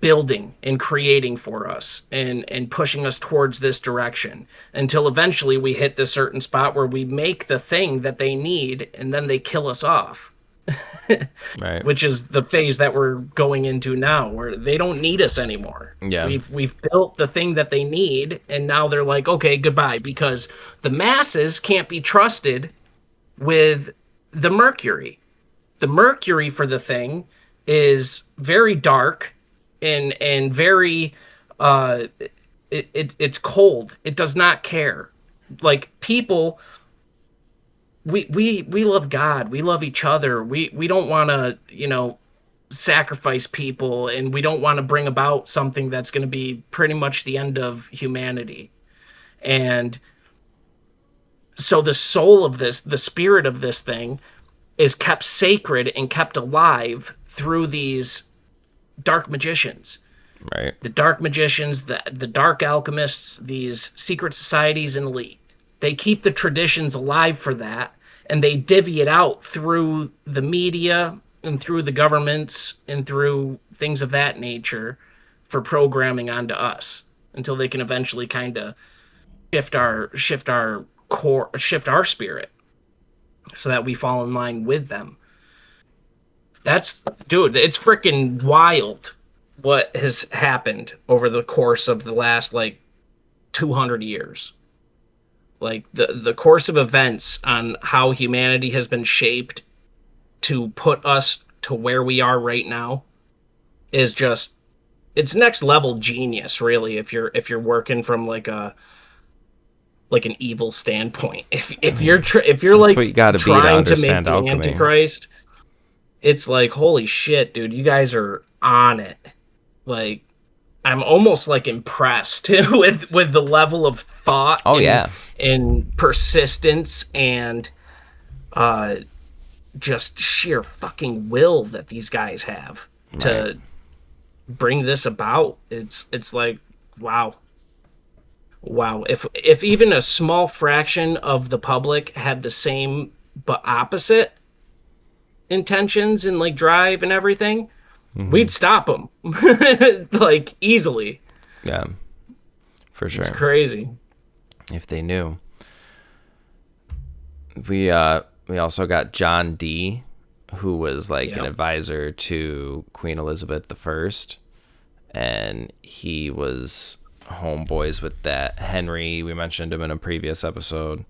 building and creating for us and pushing us towards this direction until eventually we hit this certain spot where we make the thing that they need, and then they kill us off. Right. Which is the phase that we're going into now, where they don't need us anymore. Yeah. We've built the thing that they need, and now they're like, okay, goodbye, because the masses can't be trusted with the mercury. The mercury for the thing is very dark and very it's cold. It does not care. Like, people we love God, we love each other, we don't want to, sacrifice people, and we don't want to bring about something that's going to be pretty much the end of humanity. And so the soul of this, the spirit of this thing, is kept sacred and kept alive through these dark magicians. Right. The dark magicians, the dark alchemists, these secret societies and elite. They keep the traditions alive for that, and they divvy it out through the media and through the governments and through things of that nature for programming onto us until they can eventually kind of shift our spirit so that we fall in line with them. Dude, it's freaking wild what has happened over the course of the last 200 years. Like the course of events on how humanity has been shaped to put us to where we are right now is just, it's next level genius, really, if you're working from an evil standpoint. If you're That's like what you gotta be to trying to make understand the alchemy. Antichrist, it's like, holy shit, dude, you guys are on it. Like, I'm almost impressed with the level of thought. Oh, yeah. And persistence and just sheer fucking will that these guys have to bring this about. It's like, wow. If even a small fraction of the public had the same but opposite intentions and drive and everything, we'd stop them easily. Yeah, for sure. It's crazy. If they knew. We also got John Dee, who was an advisor to Queen Elizabeth I, and he was homeboys with that Henry. We mentioned him in a previous episode.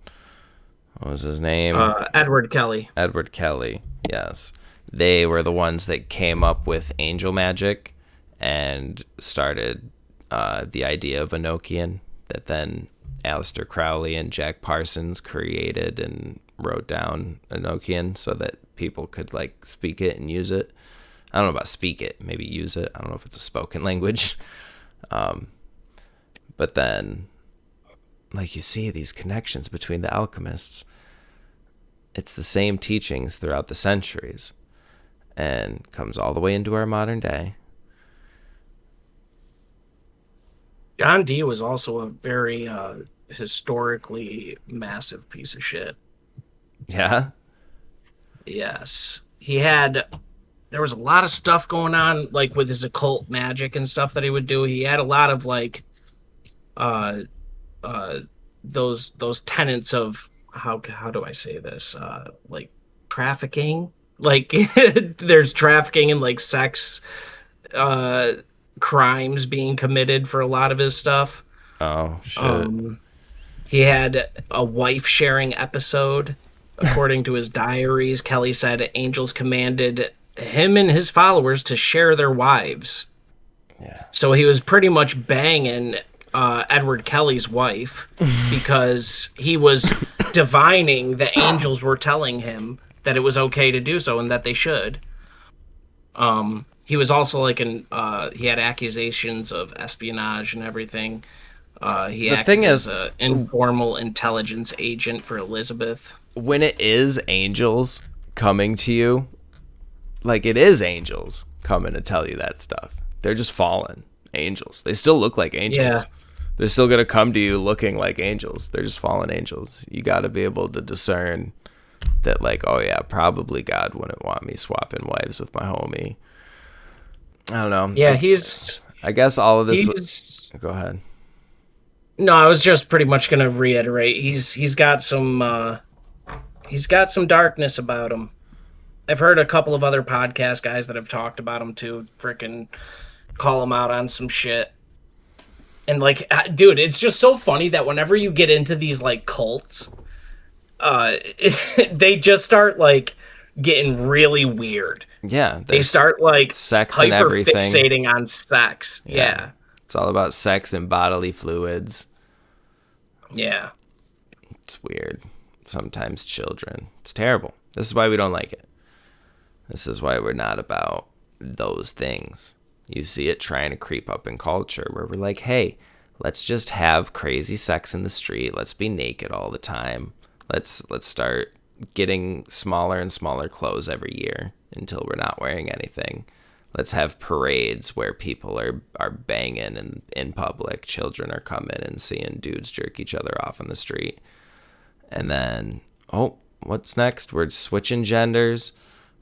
What was his name? Edward Kelly. Edward Kelly, yes. They were the ones that came up with angel magic and started the idea of Enochian that then Aleister Crowley and Jack Parsons created and wrote down Enochian so that people could speak it and use it. I don't know about speak it, maybe use it. I don't know if it's a spoken language. But then, you see these connections between the alchemists. It's the same teachings throughout the centuries and comes all the way into our modern day. John Dee was also a very historically massive piece of shit. Yeah? Yes. There was a lot of stuff going on, with his occult magic and stuff that he would do. He had a lot of, those tenets of, how do I say this? Trafficking. There's trafficking and, sex crimes being committed for a lot of his stuff. Oh, shit. He had a wife-sharing episode. According to his diaries, Kelly said angels commanded him and his followers to share their wives. Yeah. So he was pretty much banging Edward Kelly's wife because he was divining that angels were telling him that it was okay to do so and that they should. He was also he had accusations of espionage and everything. He acted as an informal intelligence agent for Elizabeth. When it is angels coming to you, it is angels coming to tell you that stuff. They're just fallen angels. They still look like angels. Yeah. They're still going to come to you looking like angels. They're just fallen angels. You got to be able to discern that, oh yeah, probably God wouldn't want me swapping wives with my homie. I don't know. Yeah, I guess all of this. Go ahead. No, I was just pretty much gonna reiterate. He's got some darkness about him. I've heard a couple of other podcast guys that have talked about him too. Freaking call him out on some shit. And dude, it's just so funny that whenever you get into these cults, they just start getting really weird. Yeah, they start sex and everything, fixating on sex. Yeah, it's all about sex and bodily fluids. Yeah, it's weird. sometimes children. It's terrible. This is why we don't like it. This is why we're not about those things. You see it trying to creep up in culture where we're like, hey, let's just have crazy sex in the street. Let's be naked all the time. Let's start getting smaller and smaller clothes every year until we're not wearing anything. Let's have parades where people are banging in public. Children are coming and seeing dudes jerk each other off on the street. And then, what's next? We're switching genders.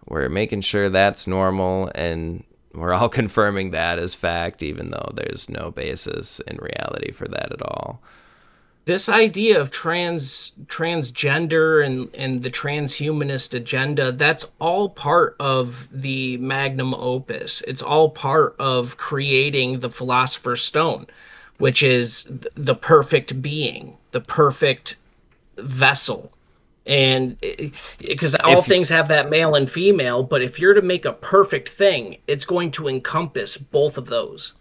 We're making sure that's normal, and we're all confirming that as fact, even though there's no basis in reality for that at all. This idea of transgender and the transhumanist agenda, that's all part of the magnum opus. It's all part of creating the Philosopher's Stone, which is the perfect being, the perfect vessel. And because all things have that male and female, but if you're to make a perfect thing, it's going to encompass both of those.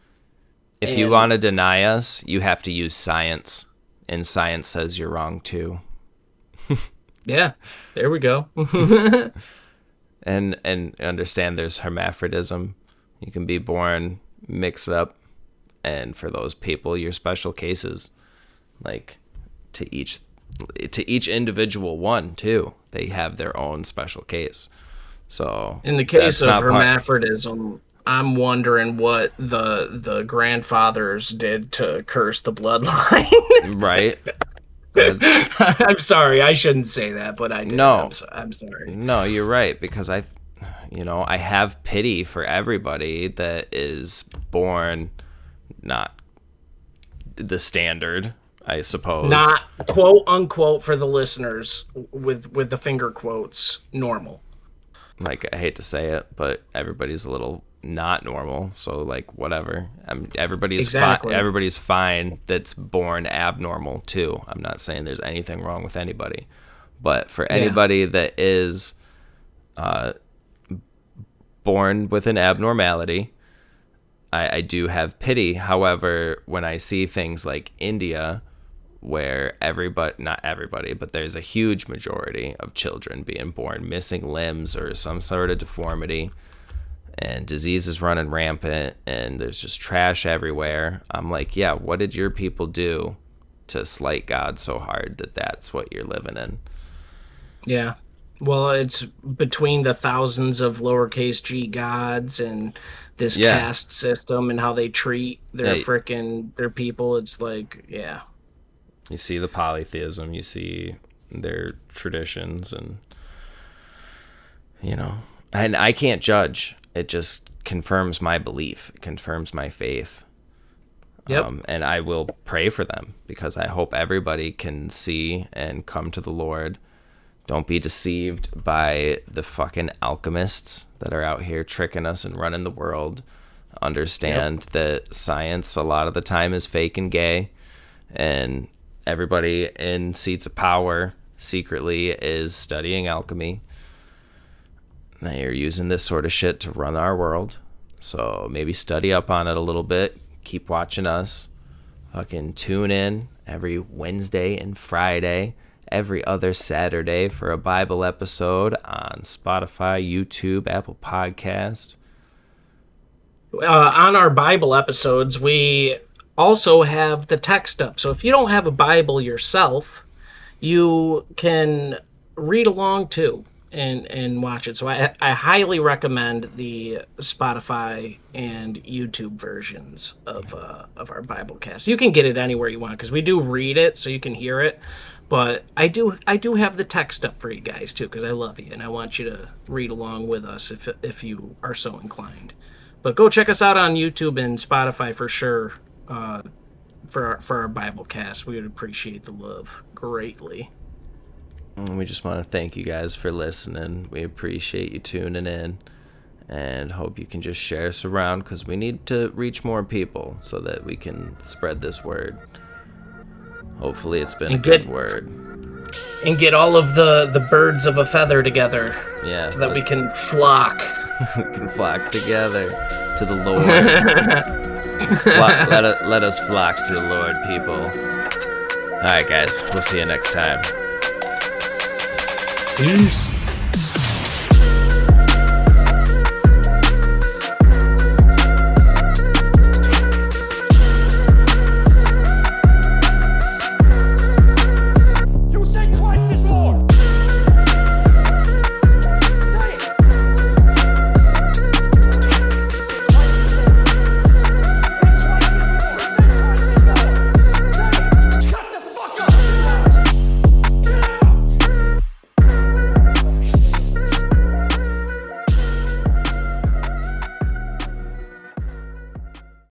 If you want to deny us, you have to use science. And science says you're wrong too. Yeah, there we go. and understand there's hermaphrodism. You can be born mixed up, and for those people, you're special cases. Like to each individual one too. They have their own special case. So in the case of hermaphrodism, I'm wondering what the grandfathers did to curse the bloodline. Right. I'm sorry, I shouldn't say that, but I did. No, I'm sorry. No, you're right, because I have pity for everybody that is born not the standard, I suppose. Not quote unquote for the listeners with the finger quotes normal. Like, I hate to say it, but everybody's a little not normal, so like whatever. Everybody's exactly. Everybody's fine that's born abnormal too. I'm not saying there's anything wrong with anybody, but for anybody that is born with an abnormality, I do have pity. However, when I see things like India, where not everybody, but there's a huge majority of children being born missing limbs or some sort of deformity, and disease is running rampant, and there's just trash everywhere. I'm like, yeah, what did your people do to slight God so hard that that's what you're living in? Yeah. Well, it's between the thousands of lowercase g gods and this caste system and how they treat their their people. It's like, yeah. You see the polytheism, you see their traditions, and, and I can't judge. It just confirms my belief, it confirms my faith. Yep. And I will pray for them, because I hope everybody can see and come to the Lord. Don't be deceived by the fucking alchemists that are out here tricking us and running the world. Understand that science a lot of the time is fake and gay, and everybody in seats of power secretly is studying alchemy. They are using this sort of shit to run our world. So maybe study up on it a little bit. Keep watching us. Fucking tune in every Wednesday and Friday, every other Saturday for a Bible episode on Spotify, YouTube, Apple Podcast. On our Bible episodes, we also have the text up. So if you don't have a Bible yourself, you can read along too and watch it. So I highly recommend the Spotify and YouTube versions of our Bible cast. You can get it anywhere you want, because we do read it so you can hear it. But I do have the text up for you guys too, because I love you and I want you to read along with us if you are so inclined. But go check us out on YouTube and Spotify for sure. For our Bible cast, we would appreciate the love greatly. And we just want to thank you guys for listening. We appreciate you tuning in, and hope you can just share us around, because we need to reach more people so that we can spread this word. Hopefully it's been a good word. And get all of the birds of a feather together. Yeah. So that we can flock. We can flock together to the Lord. Let us flock to the Lord, people. All right, guys. We'll see you next time. Peace.